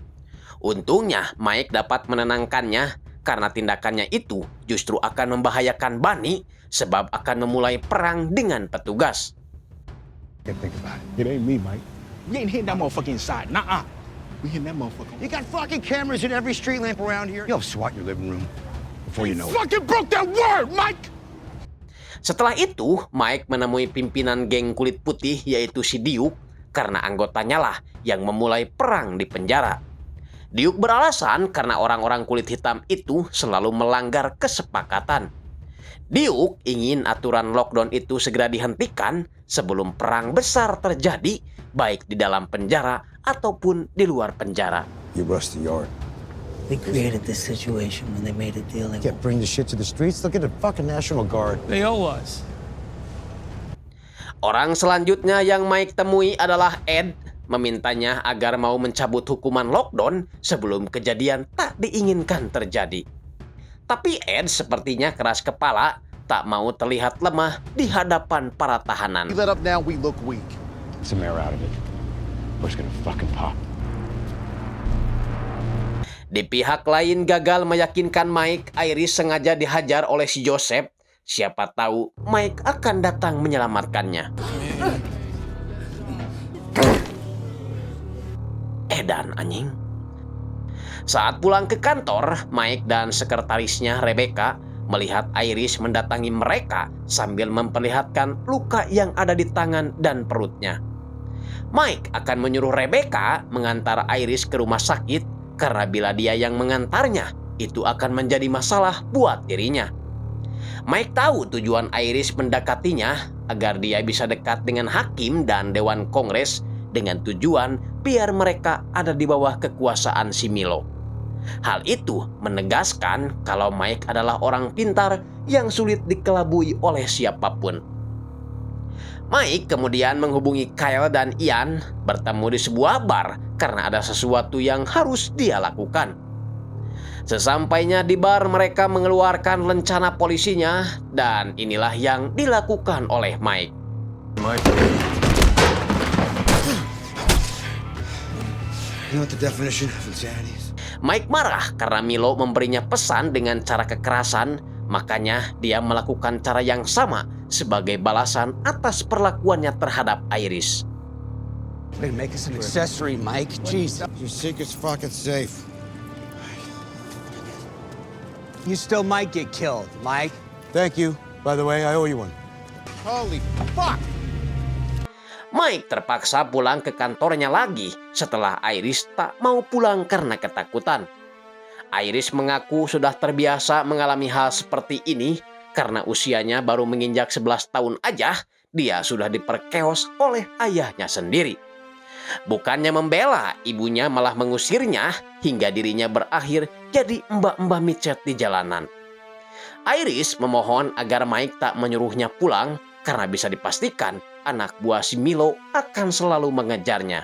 Untungnya Mike dapat menenangkannya karena tindakannya itu justru akan membahayakan Bunny sebab akan memulai perang dengan petugas. Think about it. It ain't me, Mike. We ain't hitting that motherfucker inside. Nuh-uh. We hitting that motherfucker. You got fucking cameras in every street lamp around here. You'll have SWAT in your living room before you know it. Fucking broke that word, Mike! Setelah itu, Mike menemui pimpinan geng kulit putih yaitu si Duke karena anggotanya lah yang memulai perang di penjara. Duke beralasan karena orang-orang kulit hitam itu selalu melanggar kesepakatan. Duke ingin aturan lockdown itu segera dihentikan sebelum perang besar terjadi, baik di dalam penjara ataupun di luar penjara. You rushed the yard. They created this situation when they made a deal. You can't bring the shit to the streets. Look at the fucking National Guard. They owe us. Orang selanjutnya yang Mike temui adalah Ed, memintanya agar mau mencabut hukuman lockdown sebelum kejadian tak diinginkan terjadi. Tapi Ed sepertinya keras kepala tak mau terlihat lemah di hadapan para tahanan. We let up now, we look weak. Get some air out of it. We're just gonna fucking pop. Di pihak lain gagal meyakinkan Mike, Iris sengaja dihajar oleh si Joseph. Siapa tahu Mike akan datang menyelamatkannya. Edan anjing. Saat pulang ke kantor, Mike dan sekretarisnya Rebecca melihat Iris mendatangi mereka sambil memperlihatkan luka yang ada di tangan dan perutnya. Mike akan menyuruh Rebecca mengantar Iris ke rumah sakit karena bila dia yang mengantarnya, itu akan menjadi masalah buat dirinya. Mike tahu tujuan Iris mendekatinya agar dia bisa dekat dengan hakim dan Dewan Kongres dengan tujuan biar mereka ada di bawah kekuasaan si Milo. Hal itu menegaskan kalau Mike adalah orang pintar yang sulit dikelabui oleh siapapun. Mike kemudian menghubungi Kyle dan Ian bertemu di sebuah bar karena ada sesuatu yang harus dia lakukan. Sesampainya di bar, mereka mengeluarkan lencana polisinya dan inilah yang dilakukan oleh Mike. You know what the definition of insanity is? Mike marah karena Milo memberinya pesan dengan cara kekerasan, makanya dia melakukan cara yang sama sebagai balasan atas perlakuannya terhadap Iris. They make us an accessory, Mike. Jeez. Your secret's fucking safe. You still might get killed, Mike. Thank you. By the way, I owe you one. Holy fuck! Mike terpaksa pulang ke kantornya lagi setelah Iris tak mau pulang karena ketakutan. Iris mengaku sudah terbiasa mengalami hal seperti ini karena usianya baru menginjak 11 tahun aja, dia sudah diperkeos oleh ayahnya sendiri. Bukannya membela, ibunya malah mengusirnya hingga dirinya berakhir jadi mbak-mbak micet di jalanan. Iris memohon agar Mike tak menyuruhnya pulang karena bisa dipastikan anak buah si Milo akan selalu mengejarnya.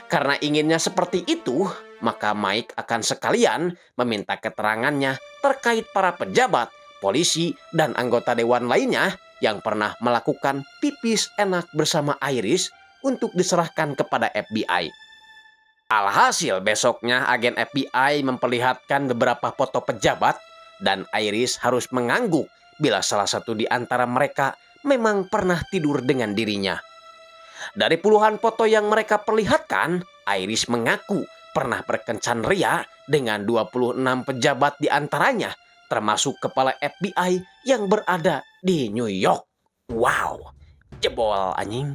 Karena inginnya seperti itu, maka Mike akan sekalian meminta keterangannya terkait para pejabat, polisi, dan anggota dewan lainnya yang pernah melakukan pipis enak bersama Iris untuk diserahkan kepada FBI. Alhasil besoknya agen FBI memperlihatkan beberapa foto pejabat dan Iris harus mengangguk bila salah satu di antara mereka memang pernah tidur dengan dirinya. Dari puluhan foto yang mereka perlihatkan, Iris mengaku pernah berkencan ria dengan 26 pejabat di antaranya, termasuk kepala FBI yang berada di New York. Wow, jebol anjing.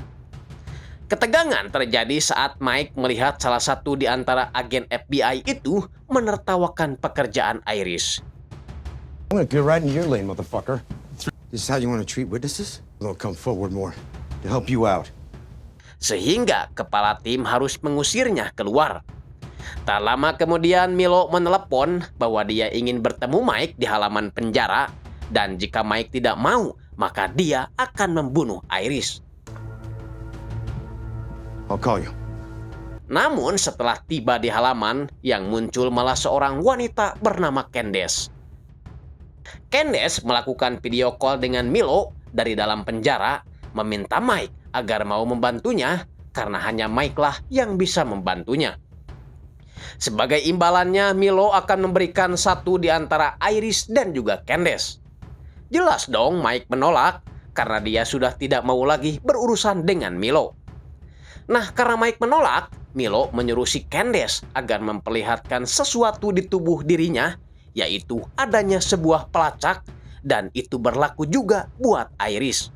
Ketegangan terjadi saat Mike melihat salah satu di antara agen FBI itu menertawakan pekerjaan Iris. I'm gonna get right in your lane, motherfucker. This is how you want to treat witnesses? They'll come forward more to help you out. Sehingga kepala tim harus mengusirnya keluar. Tak lama kemudian Milo menelepon bahwa dia ingin bertemu Mike di halaman penjara dan jika Mike tidak mau, maka dia akan membunuh Iris. I'll call you. Namun setelah tiba di halaman, yang muncul malah seorang wanita bernama Candace. Candace melakukan video call dengan Milo dari dalam penjara, meminta Mike agar mau membantunya karena hanya Mike lah yang bisa membantunya. Sebagai imbalannya, Milo akan memberikan satu di antara Iris dan juga Candace. Jelas dong Mike menolak karena dia sudah tidak mau lagi berurusan dengan Milo. Nah, karena Mike menolak, Milo menyuruh si Candace agar memperlihatkan sesuatu di tubuh dirinya, yaitu adanya sebuah pelacak, dan itu berlaku juga buat Iris.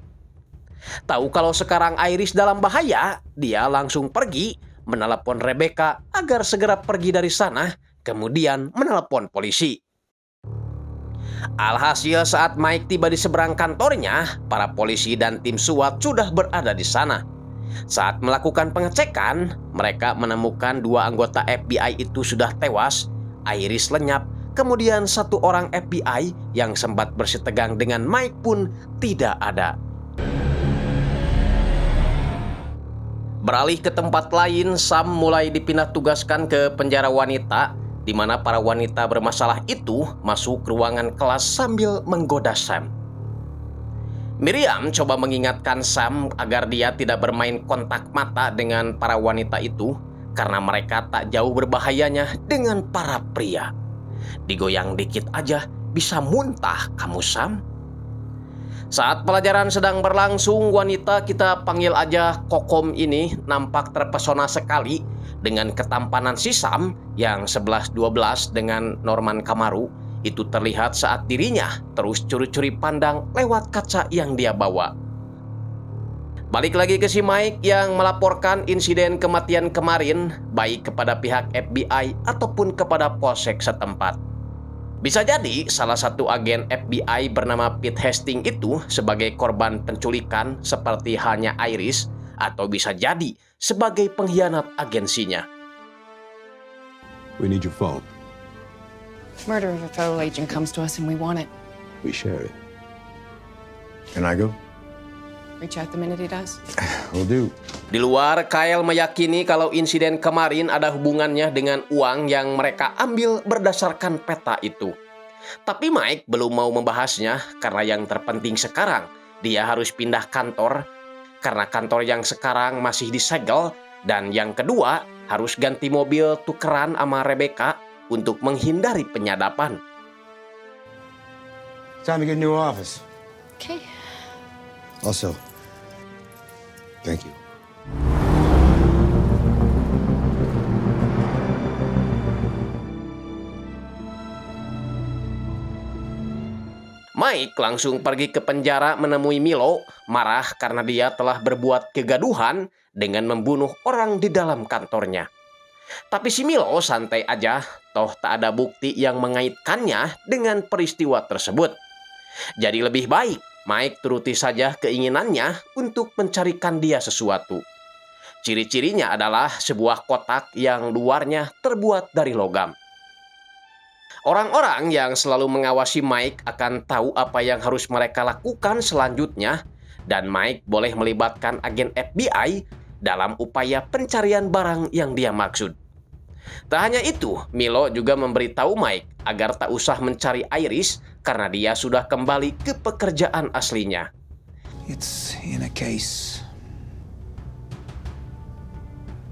Tahu kalau sekarang Iris dalam bahaya, dia langsung pergi, menelepon Rebecca agar segera pergi dari sana, kemudian menelepon polisi. Alhasil saat Mike tiba di seberang kantornya, para polisi dan tim SWAT sudah berada di sana. Saat melakukan pengecekan, mereka menemukan 2 anggota FBI itu sudah tewas, Iris lenyap, kemudian 1 orang FBI yang sempat bersitegang dengan Mike pun tidak ada. Beralih ke tempat lain, Sam mulai dipindah tugaskan ke penjara wanita, di mana para wanita bermasalah itu masuk ruangan kelas sambil menggoda Sam. Miriam coba mengingatkan Sam agar dia tidak bermain kontak mata dengan para wanita itu karena mereka tak jauh berbahayanya dengan para pria. Digoyang dikit aja bisa muntah kamu, Sam. Saat pelajaran sedang berlangsung, wanita kita panggil aja Kokom ini nampak terpesona sekali dengan ketampanan si Sam yang 11-12 dengan Norman Kamaru. Itu terlihat saat dirinya terus curi-curi pandang lewat kaca yang dia bawa. Balik lagi ke si Mike yang melaporkan insiden kematian kemarin baik kepada pihak FBI ataupun kepada polsek setempat. Bisa jadi salah satu agen FBI bernama Pete Hastings itu sebagai korban penculikan seperti halnya Iris, atau bisa jadi sebagai pengkhianat agensinya. We need your phone. Murder of a fellow agent comes to us and we want it. We share it. Can I go? Reach out the minute he does. Will do. Di luar, Kyle meyakini kalau insiden kemarin ada hubungannya dengan uang yang mereka ambil berdasarkan peta itu. Tapi Mike belum mau membahasnya karena yang terpenting sekarang dia harus pindah kantor karena kantor yang sekarang masih disegel, dan yang kedua harus ganti mobil tukeran sama Rebecca untuk menghindari penyadapan. Time to get a new office. Okay. Also, thank you. Mike langsung pergi ke penjara menemui Milo, marah karena dia telah berbuat kegaduhan dengan membunuh orang di dalam kantornya. Tapi si Milo santai aja, toh tak ada bukti yang mengaitkannya dengan peristiwa tersebut. Jadi lebih baik Mike turuti saja keinginannya untuk mencarikan dia sesuatu. Ciri-cirinya adalah sebuah kotak yang luarnya terbuat dari logam. Orang-orang yang selalu mengawasi Mike akan tahu apa yang harus mereka lakukan selanjutnya, dan Mike boleh melibatkan agen FBI dalam upaya pencarian barang yang dia maksud. Tak hanya itu, Milo juga memberitahu Mike agar tak usah mencari Iris karena dia sudah kembali ke pekerjaan aslinya. It's in a case.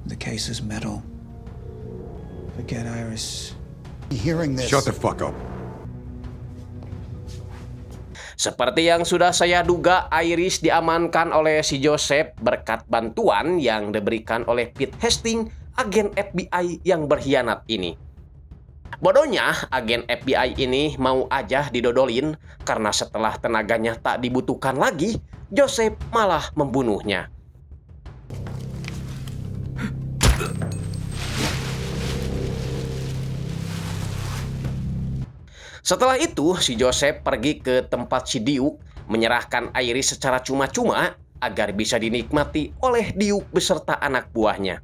The case is metal. Forget Iris. Hearing this. Shut the fuck up. Seperti yang sudah saya duga, Iris diamankan oleh si Joseph berkat bantuan yang diberikan oleh Pete Hastings, agen FBI yang berkhianat ini. Bodohnya, agen FBI ini mau aja didodolin karena setelah tenaganya tak dibutuhkan lagi, Joseph malah membunuhnya. Setelah itu, si Joseph pergi ke tempat si Duke, menyerahkan Iris secara cuma-cuma agar bisa dinikmati oleh Duke beserta anak buahnya.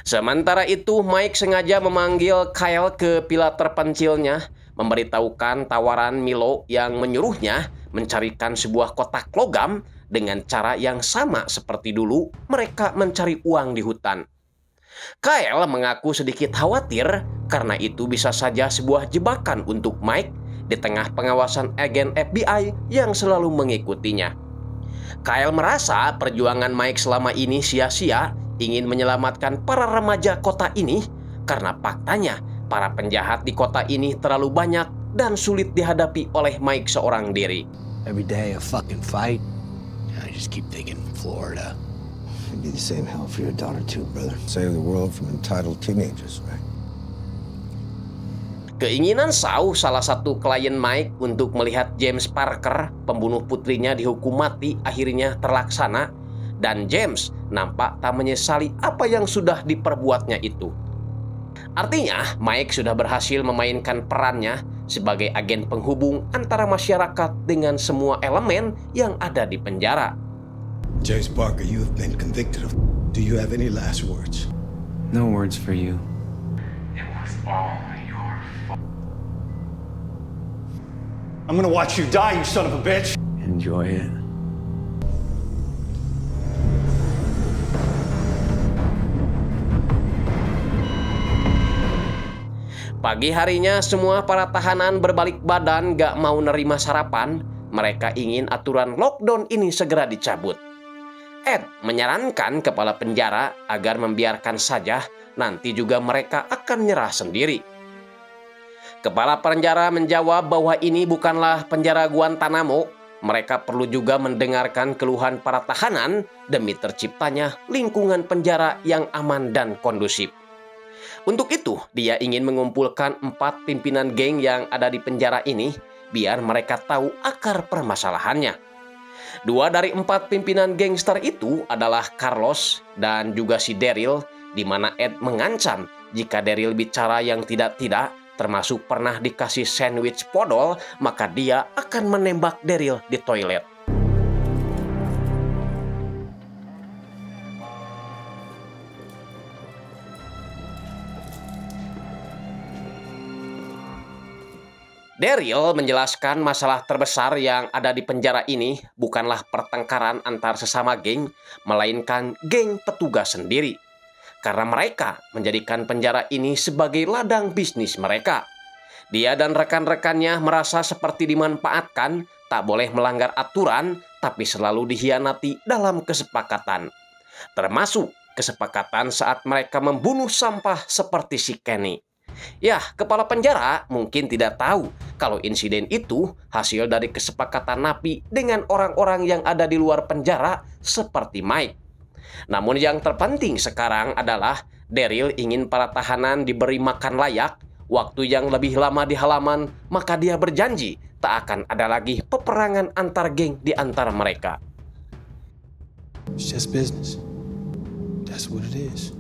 Sementara itu, Mike sengaja memanggil Kyle ke pilar terpencilnya, memberitahukan tawaran Milo yang menyuruhnya mencarikan sebuah kotak logam dengan cara yang sama seperti dulu mereka mencari uang di hutan. Kyle mengaku sedikit khawatir karena itu bisa saja sebuah jebakan untuk Mike di tengah pengawasan agen FBI yang selalu mengikutinya. Kyle merasa perjuangan Mike selama ini sia-sia, ingin menyelamatkan para remaja kota ini karena faktanya para penjahat di kota ini terlalu banyak dan sulit dihadapi oleh Mike seorang diri. Every day a fucking fight. I just keep thinking Florida. It'd be the same hell for your daughter too, brother. Save the world from entitled teenagers, right? Keinginan Shaw, salah satu klien Mike, untuk melihat James Parker, pembunuh putrinya, dihukum mati akhirnya terlaksana, dan James nampak tak menyesali apa yang sudah diperbuatnya itu. Artinya, Mike sudah berhasil memainkan perannya sebagai agen penghubung antara masyarakat dengan semua elemen yang ada di penjara. James Parker, you have been convicted of. Do you have any last words? No words for you. It was all your fault. I'm gonna watch you die, you son of a bitch. Enjoy it. Pagi harinya semua para tahanan berbalik badan gak mau nerima sarapan mereka ingin aturan lockdown ini segera dicabut. Ed menyarankan kepala penjara agar membiarkan saja, nanti juga mereka akan nyerah sendiri. Kepala penjara menjawab bahwa ini bukanlah penjara Guantanamo. Mereka perlu juga mendengarkan keluhan para tahanan demi terciptanya lingkungan penjara yang aman dan kondusif. Untuk itu, dia ingin mengumpulkan 4 pimpinan geng yang ada di penjara ini, biar mereka tahu akar permasalahannya. 2 dari 4 pimpinan gangster itu adalah Carlos dan juga si Daryl, di mana Ed mengancam jika Daryl bicara yang tidak-tidak, termasuk pernah dikasih sandwich podol, maka dia akan menembak Daryl di toilet. Daryl menjelaskan masalah terbesar yang ada di penjara ini bukanlah pertengkaran antar sesama geng, melainkan geng petugas sendiri. Karena mereka menjadikan penjara ini sebagai ladang bisnis mereka. Dia dan rekan-rekannya merasa seperti dimanfaatkan, tak boleh melanggar aturan, tapi selalu dikhianati dalam kesepakatan. Termasuk kesepakatan saat mereka membunuh sampah seperti si Kenny. Ya, kepala penjara mungkin tidak tahu kalau insiden itu hasil dari kesepakatan napi dengan orang-orang yang ada di luar penjara seperti Mike. Namun yang terpenting sekarang adalah Daryl ingin para tahanan diberi makan layak, waktu yang lebih lama di halaman, maka dia berjanji tak akan ada lagi peperangan antar geng di antara mereka. It's just business. That's what it is.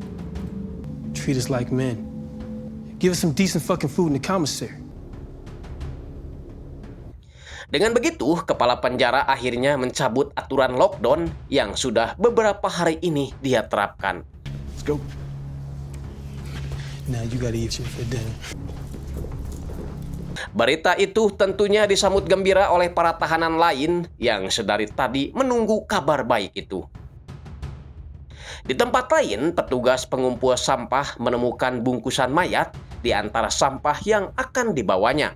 Treat us like men. Give us some decent fucking food in the commissary. Dengan begitu, kepala penjara akhirnya mencabut aturan lockdown yang sudah beberapa hari ini dia terapkan. Let's go. Now you gotta eat shit for dinner. Berita itu tentunya disambut gembira oleh para tahanan lain yang sedari tadi menunggu kabar baik itu. Di tempat lain, petugas pengumpul sampah menemukan bungkusan mayat di antara sampah yang akan dibawanya.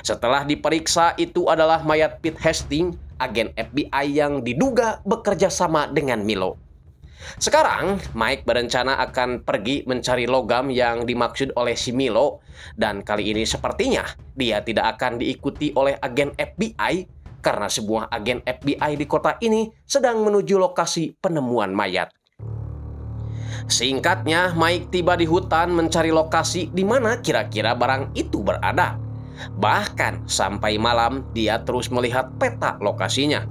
Setelah diperiksa, itu adalah mayat Pete Hastings, agen FBI yang diduga bekerja sama dengan Milo. Sekarang, Mike berencana akan pergi mencari logam yang dimaksud oleh si Milo, dan kali ini sepertinya dia tidak akan diikuti oleh agen FBI karena sebuah agen FBI di kota ini sedang menuju lokasi penemuan mayat. Singkatnya, Mike tiba di hutan mencari lokasi di mana kira-kira barang itu berada. Bahkan sampai malam dia terus melihat peta lokasinya.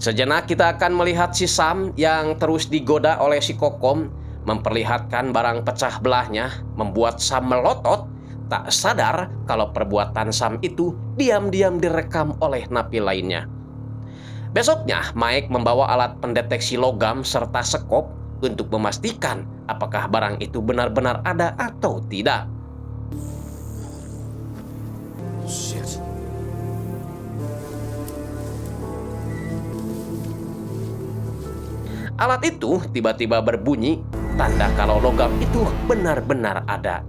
Sejenak kita akan melihat si Sam yang terus digoda oleh si Kokom, memperlihatkan barang pecah belahnya, membuat Sam melotot, tak sadar kalau perbuatan Sam itu diam-diam direkam oleh napi lainnya. Besoknya, Mike membawa alat pendeteksi logam serta sekop untuk memastikan apakah barang itu benar-benar ada atau tidak. Shit. Alat itu tiba-tiba berbunyi, tanda kalau logam itu benar-benar ada.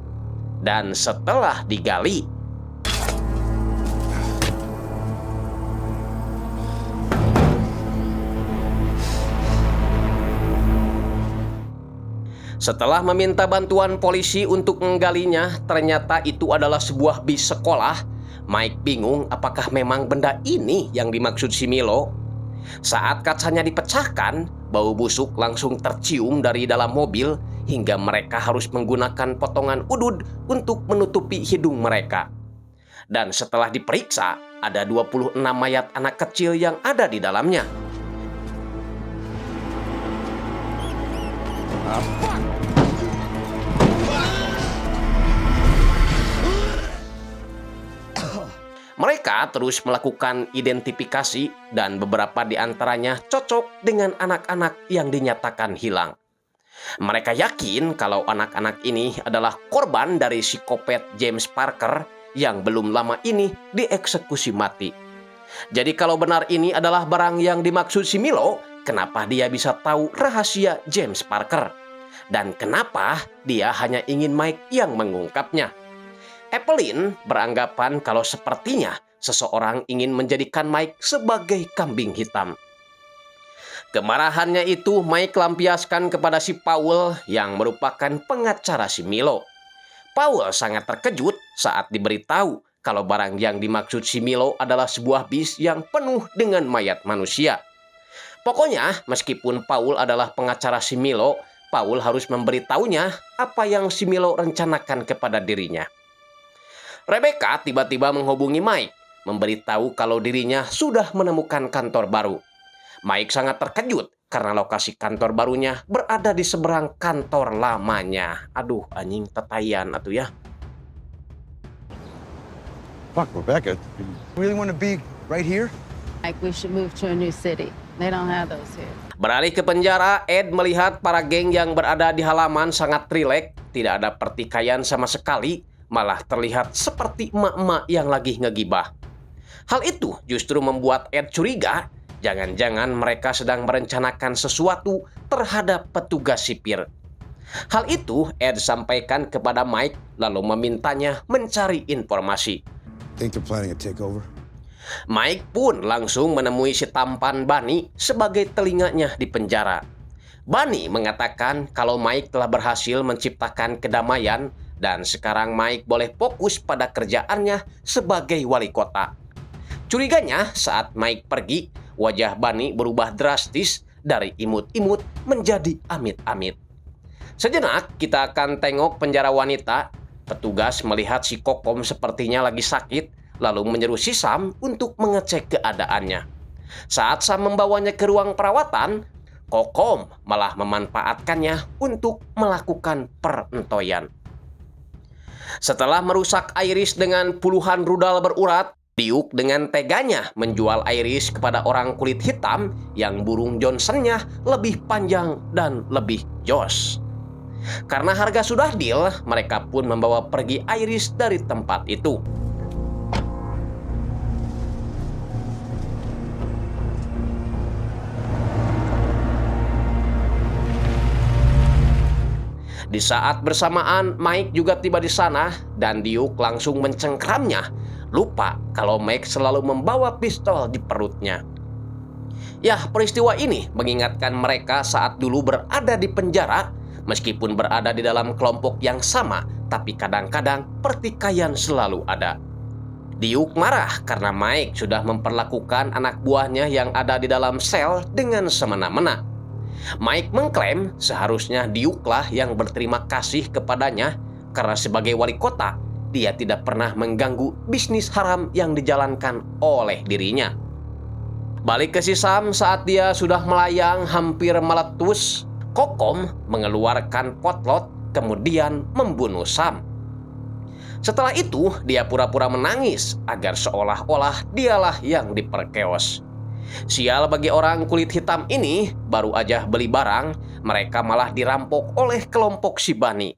Dan setelah digali, setelah meminta bantuan polisi untuk menggalinya, ternyata itu adalah sebuah bis sekolah. Mike bingung apakah memang benda ini yang dimaksud si Milo. Saat kacanya dipecahkan, bau busuk langsung tercium dari dalam mobil hingga mereka harus menggunakan potongan udud untuk menutupi hidung mereka. Dan setelah diperiksa, ada 26 mayat anak kecil yang ada di dalamnya. Mereka terus melakukan identifikasi dan beberapa di antaranya cocok dengan anak-anak yang dinyatakan hilang. Mereka yakin kalau anak-anak ini adalah korban dari psikopat James Parker yang belum lama ini dieksekusi mati. Jadi kalau benar ini adalah barang yang dimaksud si Milo, kenapa dia bisa tahu rahasia James Parker? Dan kenapa dia hanya ingin Mike yang mengungkapnya? Evelyn beranggapan kalau sepertinya seseorang ingin menjadikan Mike sebagai kambing hitam. Kemarahannya itu Mike lampiaskan kepada si Paul yang merupakan pengacara si Milo. Paul sangat terkejut saat diberitahu kalau barang yang dimaksud si Milo adalah sebuah bis yang penuh dengan mayat manusia. Pokoknya, meskipun Paul adalah pengacara si Milo, Paul harus memberitahunya apa yang si Milo rencanakan kepada dirinya. Rebecca tiba-tiba menghubungi Mike, memberitahu kalau dirinya sudah menemukan kantor baru. Mike sangat terkejut karena lokasi kantor barunya berada di seberang kantor lamanya. Aduh, anjing tetayan atuh ya. Fuck, Rebecca. You really want to be right here? Like we should move to a new city. They don't have those here. Beralih ke penjara, Ed melihat para geng yang berada di halaman sangat rileks, tidak ada pertikaian sama sekali, malah terlihat seperti emak-emak yang lagi ngegibah. Hal itu justru membuat Ed curiga, jangan-jangan mereka sedang merencanakan sesuatu terhadap petugas sipir. Hal itu Ed sampaikan kepada Mike, lalu memintanya mencari informasi. Think they're planning a takeover? Mike pun langsung menemui si tampan Bunny sebagai telinganya di penjara. Bunny mengatakan kalau Mike telah berhasil menciptakan kedamaian dan sekarang Mike boleh fokus pada kerjaannya sebagai wali kota. Curiganya saat Mike pergi, wajah Bunny berubah drastis dari imut-imut menjadi amit-amit. Sejenak kita akan tengok penjara wanita. Petugas melihat si Kokom sepertinya lagi sakit, lalu menyeru si Sam untuk mengecek keadaannya. Saat Sam membawanya ke ruang perawatan, Kokom malah memanfaatkannya untuk melakukan perentoyan. Setelah merusak Iris dengan puluhan rudal berurat, Duke dengan teganya menjual Iris kepada orang kulit hitam yang burung Johnson-nya lebih panjang dan lebih jos. Karena harga sudah deal, mereka pun membawa pergi Iris dari tempat itu. Di saat bersamaan, Mike juga tiba di sana dan Duke langsung mencengkramnya, lupa kalau Mike selalu membawa pistol di perutnya. Ya, peristiwa ini mengingatkan mereka saat dulu berada di penjara. Meskipun berada di dalam kelompok yang sama, tapi kadang-kadang pertikaian selalu ada. Duke marah karena Mike sudah memperlakukan anak buahnya yang ada di dalam sel dengan semena-mena. Mike mengklaim seharusnya Duke lah yang berterima kasih kepadanya karena sebagai wali kota, dia tidak pernah mengganggu bisnis haram yang dijalankan oleh dirinya. Balik ke si Sam saat dia sudah melayang hampir meletus, Kokom mengeluarkan potlot kemudian membunuh Sam. Setelah itu dia pura-pura menangis agar seolah-olah dialah yang diperkeos. Sial bagi orang kulit hitam ini, baru aja beli barang, mereka malah dirampok oleh kelompok si Bunny.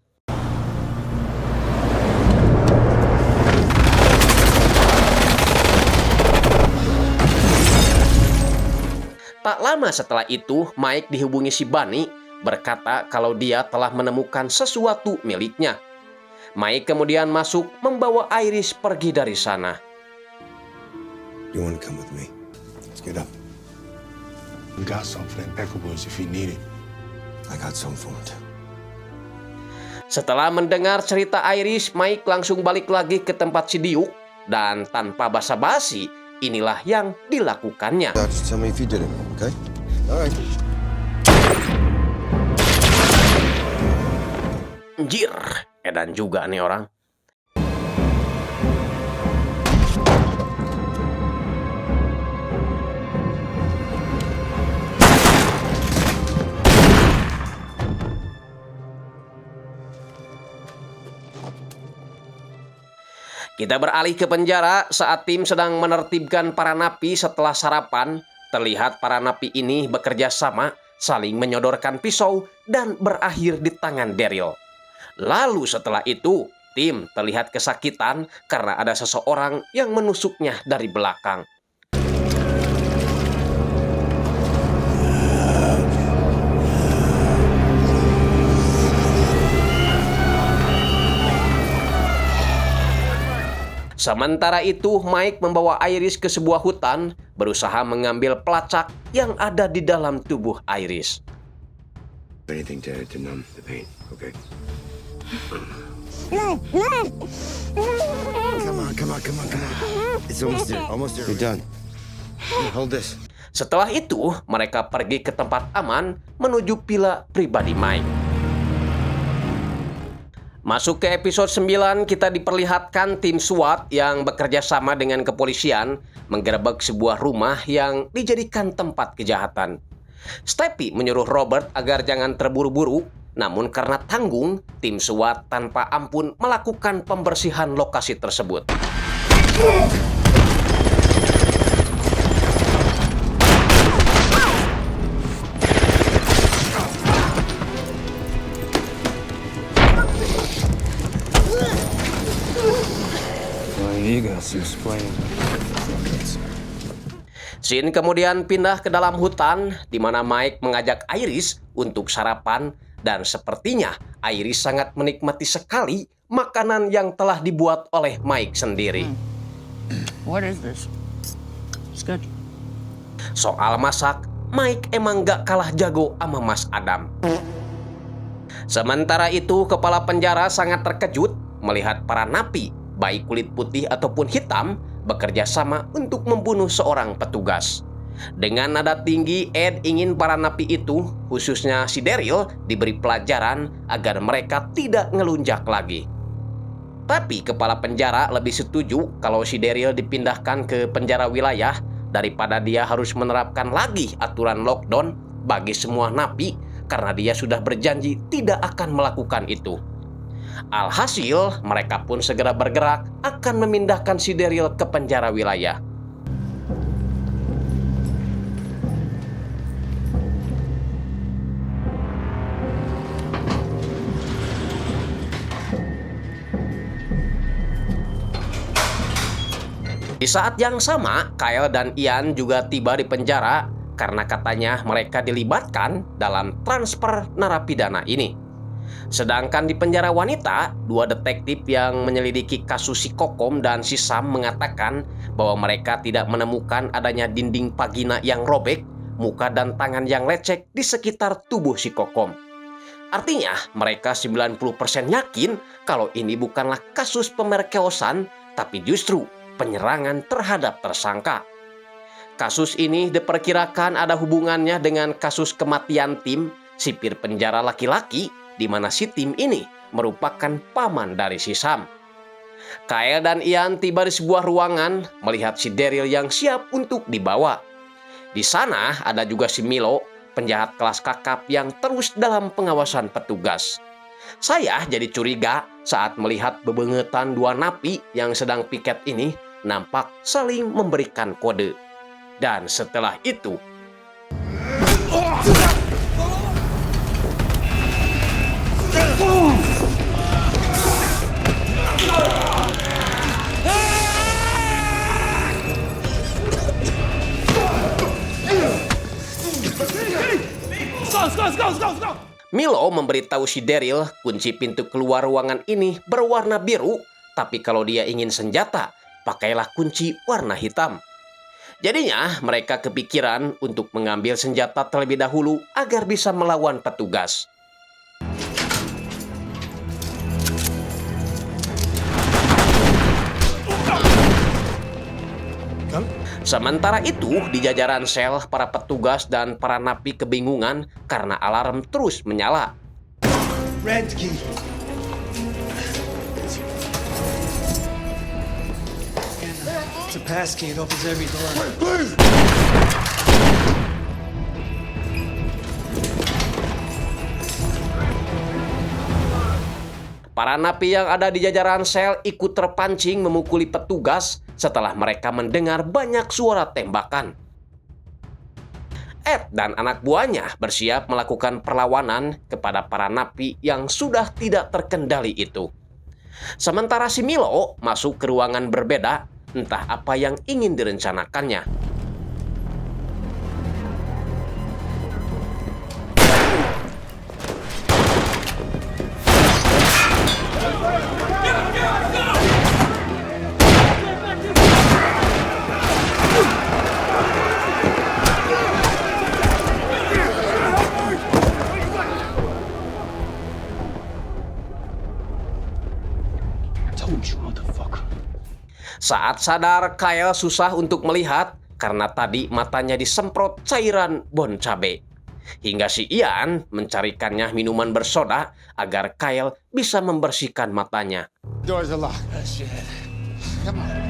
Tak lama setelah itu, Mike dihubungi si Bunny, berkata kalau dia telah menemukan sesuatu miliknya. Mike kemudian masuk membawa Iris pergi dari sana. You want to come with me? Let's get up. We got some for that Becker boys if he need it. I got some for him too. Setelah mendengar cerita Iris, Mike langsung balik lagi ke tempat si Duke dan tanpa basa-basi, inilah yang dilakukannya. Just tell me if you did it, okay? All right. Anjir, edan juga nih orang. Kita beralih ke penjara saat tim sedang menertibkan para napi setelah sarapan. Terlihat para napi ini bekerja sama, saling menyodorkan pisau dan berakhir di tangan Daryl. Lalu setelah itu, tim terlihat kesakitan karena ada seseorang yang menusuknya dari belakang. Sementara itu, Mike membawa Iris ke sebuah hutan, berusaha mengambil pelacak yang ada di dalam tubuh Iris. Anything to numb the pain, okay? Come on. It's almost there. You're done. Hold this. Setelah itu, mereka pergi ke tempat aman menuju villa pribadi Mike. Masuk ke episode 9, kita diperlihatkan tim SWAT yang bekerja sama dengan kepolisian menggerebek sebuah rumah yang dijadikan tempat kejahatan. Steppy menyuruh Robert agar jangan terburu-buru, namun karena tanggung, tim SWAT tanpa ampun melakukan pembersihan lokasi tersebut. Scene kemudian pindah ke dalam hutan, di mana Mike mengajak Iris untuk sarapan, dan sepertinya Iris sangat menikmati sekali makanan yang telah dibuat oleh Mike sendiri. What is this? It's good. Soal masak, Mike emang gak kalah jago sama Mas Adam. Sementara itu, kepala penjara sangat terkejut melihat para napi, baik kulit putih ataupun hitam, bekerja sama untuk membunuh seorang petugas. Dengan nada tinggi, Ed ingin para napi itu, khususnya si Daryl, diberi pelajaran agar mereka tidak ngelunjak lagi. Tapi kepala penjara lebih setuju kalau si Daryl dipindahkan ke penjara wilayah daripada dia harus menerapkan lagi aturan lockdown bagi semua napi, karena dia sudah berjanji tidak akan melakukan itu. Alhasil, mereka pun segera bergerak akan memindahkan si Daryl ke penjara wilayah. Di saat yang sama, Kyle dan Ian juga tiba di penjara karena katanya mereka dilibatkan dalam transfer narapidana ini. Sedangkan di penjara wanita, dua detektif yang menyelidiki kasus si Kokom dan si Sam mengatakan bahwa mereka tidak menemukan adanya dinding vagina yang robek, muka dan tangan yang lecek di sekitar tubuh si Kokom. Artinya, mereka 90% yakin kalau ini bukanlah kasus pemerkosaan, tapi justru penyerangan terhadap tersangka. Kasus ini diperkirakan ada hubungannya dengan kasus kematian Tim, sipir penjara laki-laki, di mana si Tim ini merupakan paman dari si Sam. Kyle dan Ian tiba di sebuah ruangan melihat si Daryl yang siap untuk dibawa. Di sana ada juga si Milo, penjahat kelas kakap yang terus dalam pengawasan petugas. Saya jadi curiga saat melihat bebengetan dua napi yang sedang piket ini nampak saling memberikan kode. Dan setelah itu, Milo memberitahu si Daryl kunci pintu keluar ruangan ini berwarna biru, tapi kalau dia ingin senjata, pakailah kunci warna hitam. Jadinya mereka kepikiran untuk mengambil senjata terlebih dahulu agar bisa melawan petugas. Sementara itu, di jajaran sel, para petugas dan para napi kebingungan karena alarm terus menyala. Red key. It's a pass key. It opens every door. Please. Para napi yang ada di jajaran sel ikut terpancing memukuli petugas setelah mereka mendengar banyak suara tembakan. Ed dan anak buahnya bersiap melakukan perlawanan kepada para napi yang sudah tidak terkendali itu. Sementara si Milo masuk ke ruangan berbeda, entah apa yang ingin direncanakannya. Saat sadar, Kyle susah untuk melihat karena tadi matanya disemprot cairan bon cabe. Hingga si Ian mencarikannya minuman bersoda agar Kyle bisa membersihkan matanya. Doors are locked. Oh, shit. Come on.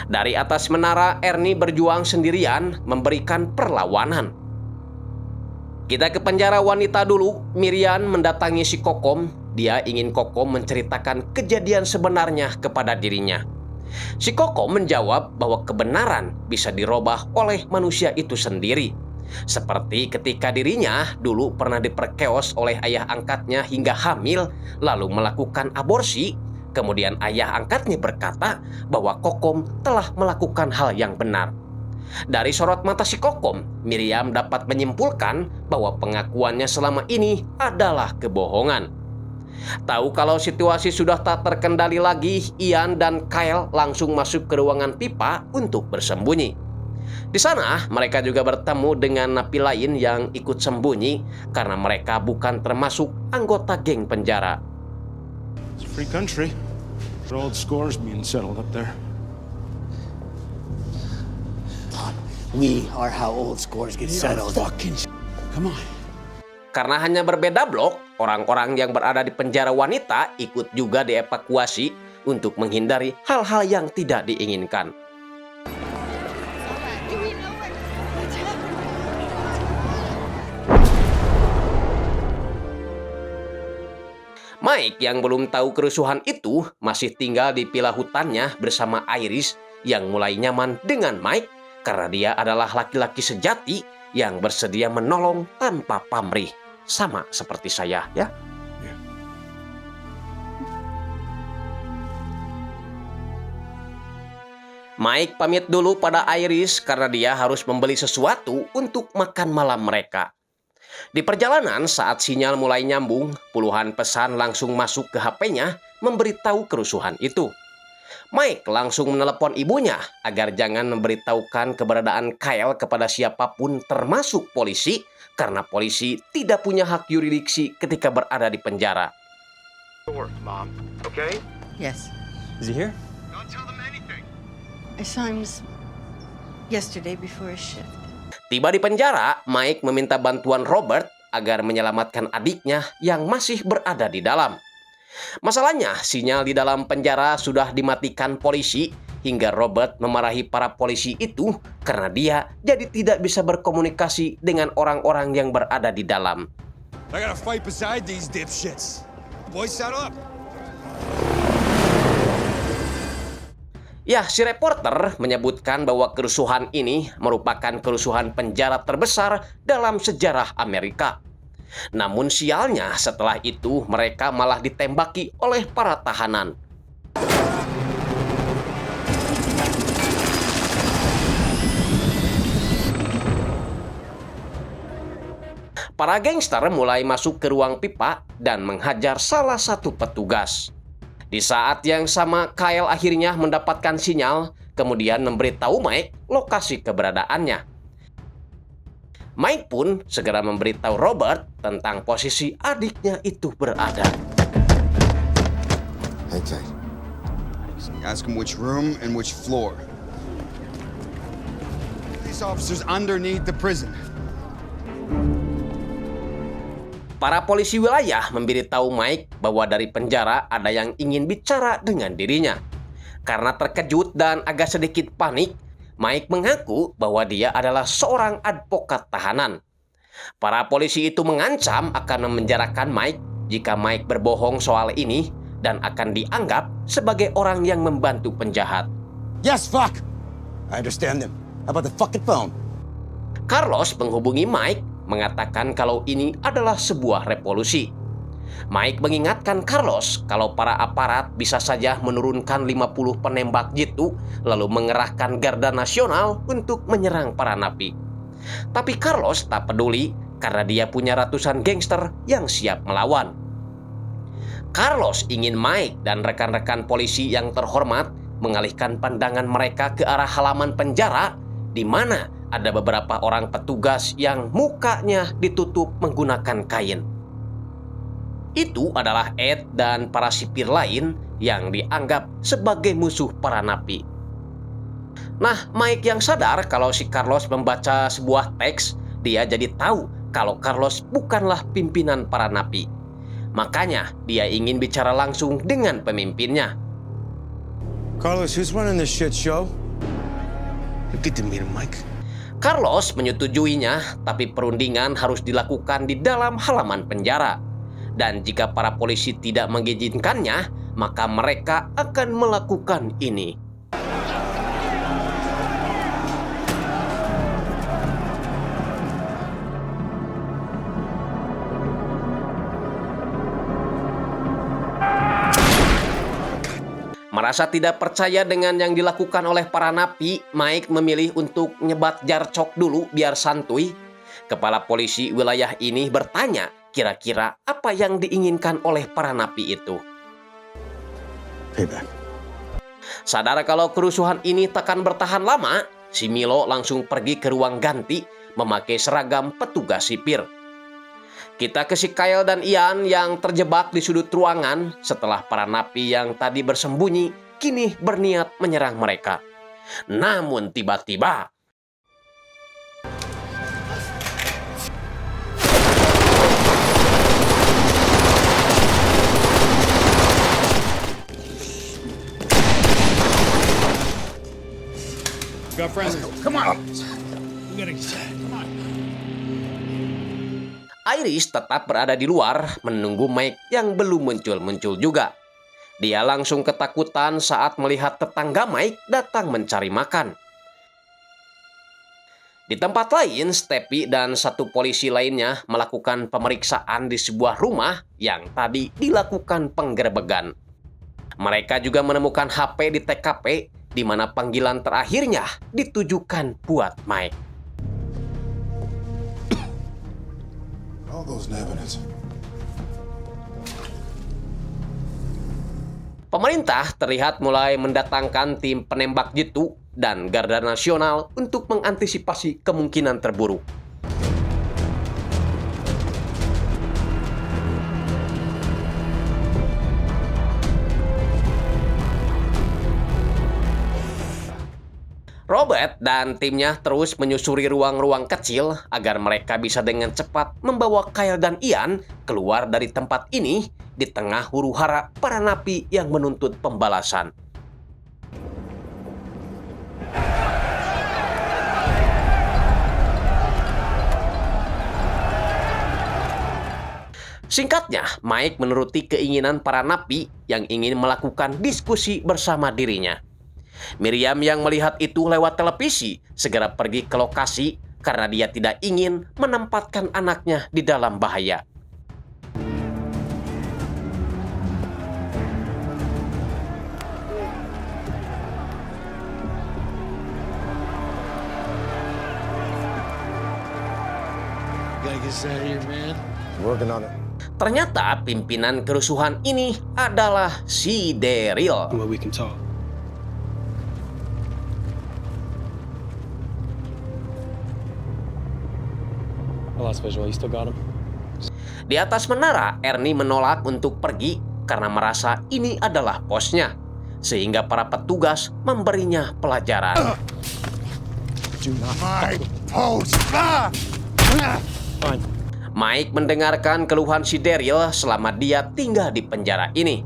Dari atas menara, Ernie berjuang sendirian memberikan perlawanan. Kita ke penjara wanita dulu. Miriam mendatangi si Kokom. Dia ingin Kokom menceritakan kejadian sebenarnya kepada dirinya. Si Kokom menjawab bahwa kebenaran bisa dirubah oleh manusia itu sendiri. Seperti ketika dirinya dulu pernah diperkeos oleh ayah angkatnya hingga hamil, lalu melakukan aborsi. Kemudian ayah angkatnya berkata bahwa Kokom telah melakukan hal yang benar. Dari sorot mata si Kokom, Miriam dapat menyimpulkan bahwa pengakuannya selama ini adalah kebohongan. Tahu kalau situasi sudah tak terkendali lagi, Ian dan Kyle langsung masuk ke ruangan pipa untuk bersembunyi. Di sana, mereka juga bertemu dengan napi lain yang ikut sembunyi karena mereka bukan termasuk anggota geng penjara. It's a free country. There are old scores being settled up there. We are how old scores get settled. Come on. Karena hanya berbeda blok, orang-orang yang berada di penjara wanita ikut juga dievakuasi untuk menghindari hal-hal yang tidak diinginkan. Mike yang belum tahu kerusuhan itu masih tinggal di villa hutannya bersama Iris yang mulai nyaman dengan Mike karena dia adalah laki-laki sejati yang bersedia menolong tanpa pamrih. Sama seperti saya, ya. Mike pamit dulu pada Iris karena dia harus membeli sesuatu untuk makan malam mereka. Di perjalanan saat sinyal mulai nyambung, puluhan pesan langsung masuk ke HP-nya memberitahu kerusuhan itu. Mike langsung menelepon ibunya agar jangan memberitahukan keberadaan Kyle kepada siapapun termasuk polisi karena polisi tidak punya hak yurisdiksi ketika berada di penjara. Mom, okay? Yes. Is he here? Don't tell them anything. I saw him yesterday before his shift. Tiba di penjara, Mike meminta bantuan Robert agar menyelamatkan adiknya yang masih berada di dalam. Masalahnya, sinyal di dalam penjara sudah dimatikan polisi hingga Robert memarahi para polisi itu karena dia jadi tidak bisa berkomunikasi dengan orang-orang yang berada di dalam. I gotta fight beside these dipshits. Boys, saddle up. Ya, si reporter menyebutkan bahwa kerusuhan ini merupakan kerusuhan penjara terbesar dalam sejarah Amerika. Namun sialnya setelah itu mereka malah ditembaki oleh para tahanan. Para gangster mulai masuk ke ruang pipa dan menghajar salah satu petugas. Di saat yang sama, Kyle akhirnya mendapatkan sinyal, kemudian memberitahu Mike lokasi keberadaannya. Mike pun segera memberitahu Robert tentang posisi adiknya itu berada. Okay. Ask him which room and which floor. Police officers underneath the prison. Para polisi wilayah memberitahu Mike bahwa dari penjara ada yang ingin bicara dengan dirinya. Karena terkejut dan agak sedikit panik, Mike mengaku bahwa dia adalah seorang advokat tahanan. Para polisi itu mengancam akan memenjarakan Mike jika Mike berbohong soal ini dan akan dianggap sebagai orang yang membantu penjahat. Yes, fuck! I understand them. How about the fucking phone? Carlos menghubungi Mike, mengatakan kalau ini adalah sebuah revolusi. Mike mengingatkan Carlos kalau para aparat bisa saja menurunkan 50 penembak jitu lalu mengerahkan garda nasional untuk menyerang para napi. Tapi Carlos tak peduli karena dia punya ratusan gangster yang siap melawan. Carlos ingin Mike dan rekan-rekan polisi yang terhormat mengalihkan pandangan mereka ke arah halaman penjara di mana ada beberapa orang petugas yang mukanya ditutup menggunakan kain. Itu adalah Ed dan para sipir lain yang dianggap sebagai musuh para napi. Nah, Mike yang sadar kalau si Carlos membaca sebuah teks, dia jadi tahu kalau Carlos bukanlah pimpinan para napi. Makanya dia ingin bicara langsung dengan pemimpinnya. Carlos, who's running this shit show? You get to meet him, Mike. Carlos menyetujuinya, tapi perundingan harus dilakukan di dalam halaman penjara. Dan jika para polisi tidak mengizinkannya, maka mereka akan melakukan ini. Merasa tidak percaya dengan yang dilakukan oleh para napi, Mike memilih untuk nyebat jarcok dulu biar santuy. Kepala polisi wilayah ini bertanya kira-kira apa yang diinginkan oleh para napi itu. Payback. Sadar kalau kerusuhan ini takkan bertahan lama, si Milo langsung pergi ke ruang ganti memakai seragam petugas sipir. Kita ke si Kyle dan Ian yang terjebak di sudut ruangan setelah para napi yang tadi bersembunyi kini berniat menyerang mereka. Namun tiba-tiba Got friends. Come on. We gotta come on. Iris tetap berada di luar menunggu Mike yang belum muncul-muncul juga. Dia langsung ketakutan saat melihat tetangga Mike datang mencari makan. Di tempat lain, Steppy dan satu polisi lainnya melakukan pemeriksaan di sebuah rumah yang tadi dilakukan penggerebegan. Mereka juga menemukan HP di TKP di mana panggilan terakhirnya ditujukan buat Mike. All those evidence. Pemerintah terlihat mulai mendatangkan tim penembak jitu dan Garda Nasional untuk mengantisipasi kemungkinan terburuk. Robert dan timnya terus menyusuri ruang-ruang kecil agar mereka bisa dengan cepat membawa Kyle dan Ian keluar dari tempat ini di tengah huru-hara para napi yang menuntut pembalasan. Singkatnya, Mike menuruti keinginan para napi yang ingin melakukan diskusi bersama dirinya. Miriam yang melihat itu lewat televisi segera pergi ke lokasi karena dia tidak ingin menempatkan anaknya di dalam bahaya. Working on it. Ternyata pimpinan kerusuhan ini adalah si Daryl. Well, we can talk. Visual, you still got him? Di atas menara, Ernie menolak untuk pergi karena merasa ini adalah posnya, sehingga para petugas memberinya pelajaran. Mike mendengarkan keluhan si Daryl selama dia tinggal di penjara ini,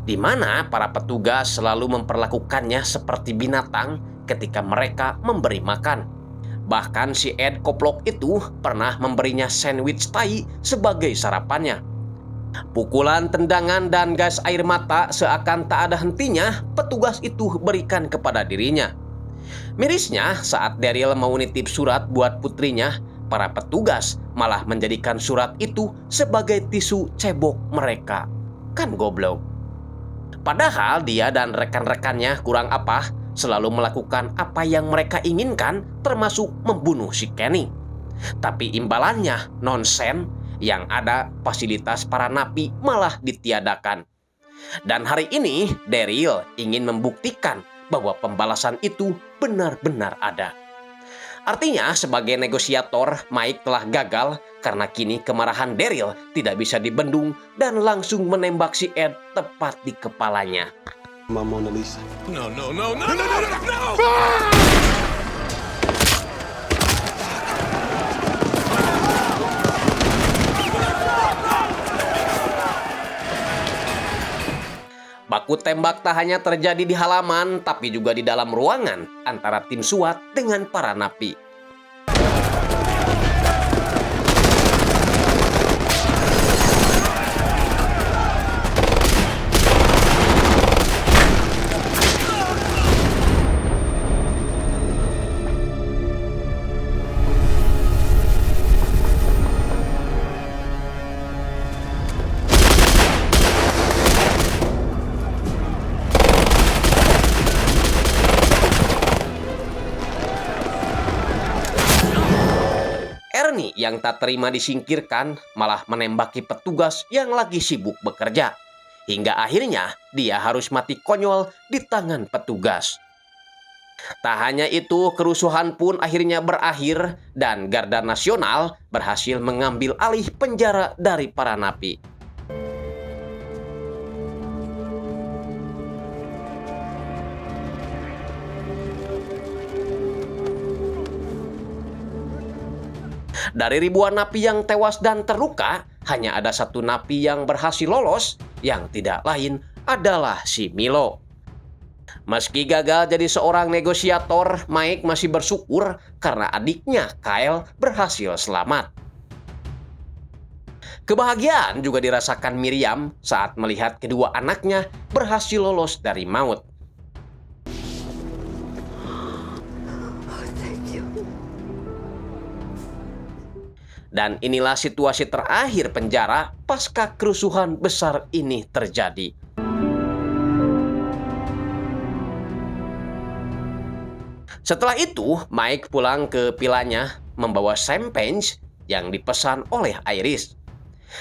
di mana para petugas selalu memperlakukannya seperti binatang ketika mereka memberi makan. Bahkan si Ed Koplok itu pernah memberinya sandwich tai sebagai sarapannya. Pukulan, tendangan, dan gas air mata seakan tak ada hentinya petugas itu berikan kepada dirinya. Mirisnya, saat Daryl mau nitip surat buat putrinya, para petugas malah menjadikan surat itu sebagai tisu cebok mereka. Kan goblok. Padahal dia dan rekan-rekannya kurang apa selalu melakukan apa yang mereka inginkan, termasuk membunuh si Kenny. Tapi imbalannya nonsen, Yang ada fasilitas para napi malah ditiadakan. Dan hari ini Daryl ingin membuktikan bahwa pembalasan itu benar-benar ada. Artinya sebagai negosiator, Mike telah gagal karena kini kemarahan Daryl tidak bisa dibendung dan langsung menembak si Ed tepat di kepalanya. Mona Lisa. No, no, no, no, no, no, no, no! Baku tembak tak hanya terjadi di halaman, tapi juga di dalam ruangan antara tim SWAT dengan para napi. Ernie yang tak terima disingkirkan malah menembaki petugas yang lagi sibuk bekerja. Hingga akhirnya dia harus mati konyol di tangan petugas. Tak hanya itu, kerusuhan pun akhirnya berakhir dan Garda Nasional berhasil mengambil alih penjara dari para napi. Dari ribuan napi yang tewas dan terluka, hanya ada satu napi yang berhasil lolos, yang tidak lain adalah si Milo. Meski gagal jadi seorang negosiator, Mike masih bersyukur karena adiknya Kyle berhasil selamat. Kebahagiaan juga dirasakan Miriam saat melihat kedua anaknya berhasil lolos dari maut. Dan inilah situasi terakhir penjara pasca kerusuhan besar ini terjadi. Setelah itu, Mike pulang ke vilanya membawa champagne yang dipesan oleh Iris.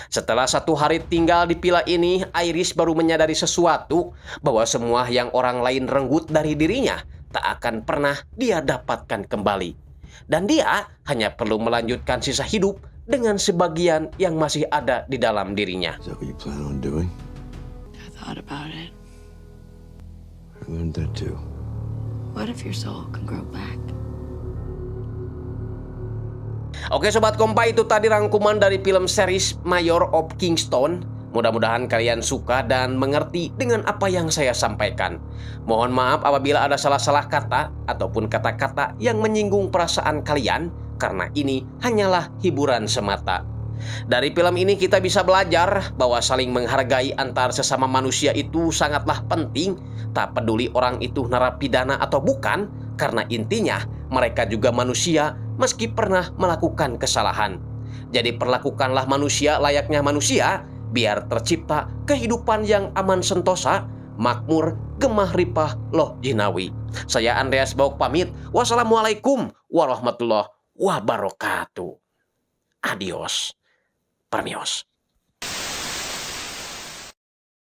Setelah 1 hari tinggal di villa ini, Iris baru menyadari sesuatu, bahwa semua yang orang lain renggut dari dirinya tak akan pernah dia dapatkan kembali. Dan dia hanya perlu melanjutkan sisa hidup dengan sebagian yang masih ada di dalam dirinya. Is that what you plan on doing? I thought about it. I learned that too. What if your soul can grow back? Oke Sobat Kompa, itu tadi rangkuman dari film series Mayor of Kingstown. Mudah-mudahan kalian suka dan mengerti dengan apa yang saya sampaikan. Mohon maaf apabila ada salah-salah kata ataupun kata-kata yang menyinggung perasaan kalian, karena ini hanyalah hiburan semata. Dari film ini kita bisa belajar bahwa saling menghargai antar sesama manusia itu sangatlah penting, tak peduli orang itu narapidana atau bukan, karena intinya mereka juga manusia meski pernah melakukan kesalahan. Jadi perlakukanlah manusia layaknya manusia, biar tercipta kehidupan yang aman sentosa, makmur, gemah ripah loh jinawi. Saya Andreas Bauk pamit. Wassalamualaikum warahmatullahi wabarakatuh. Adios. Permios.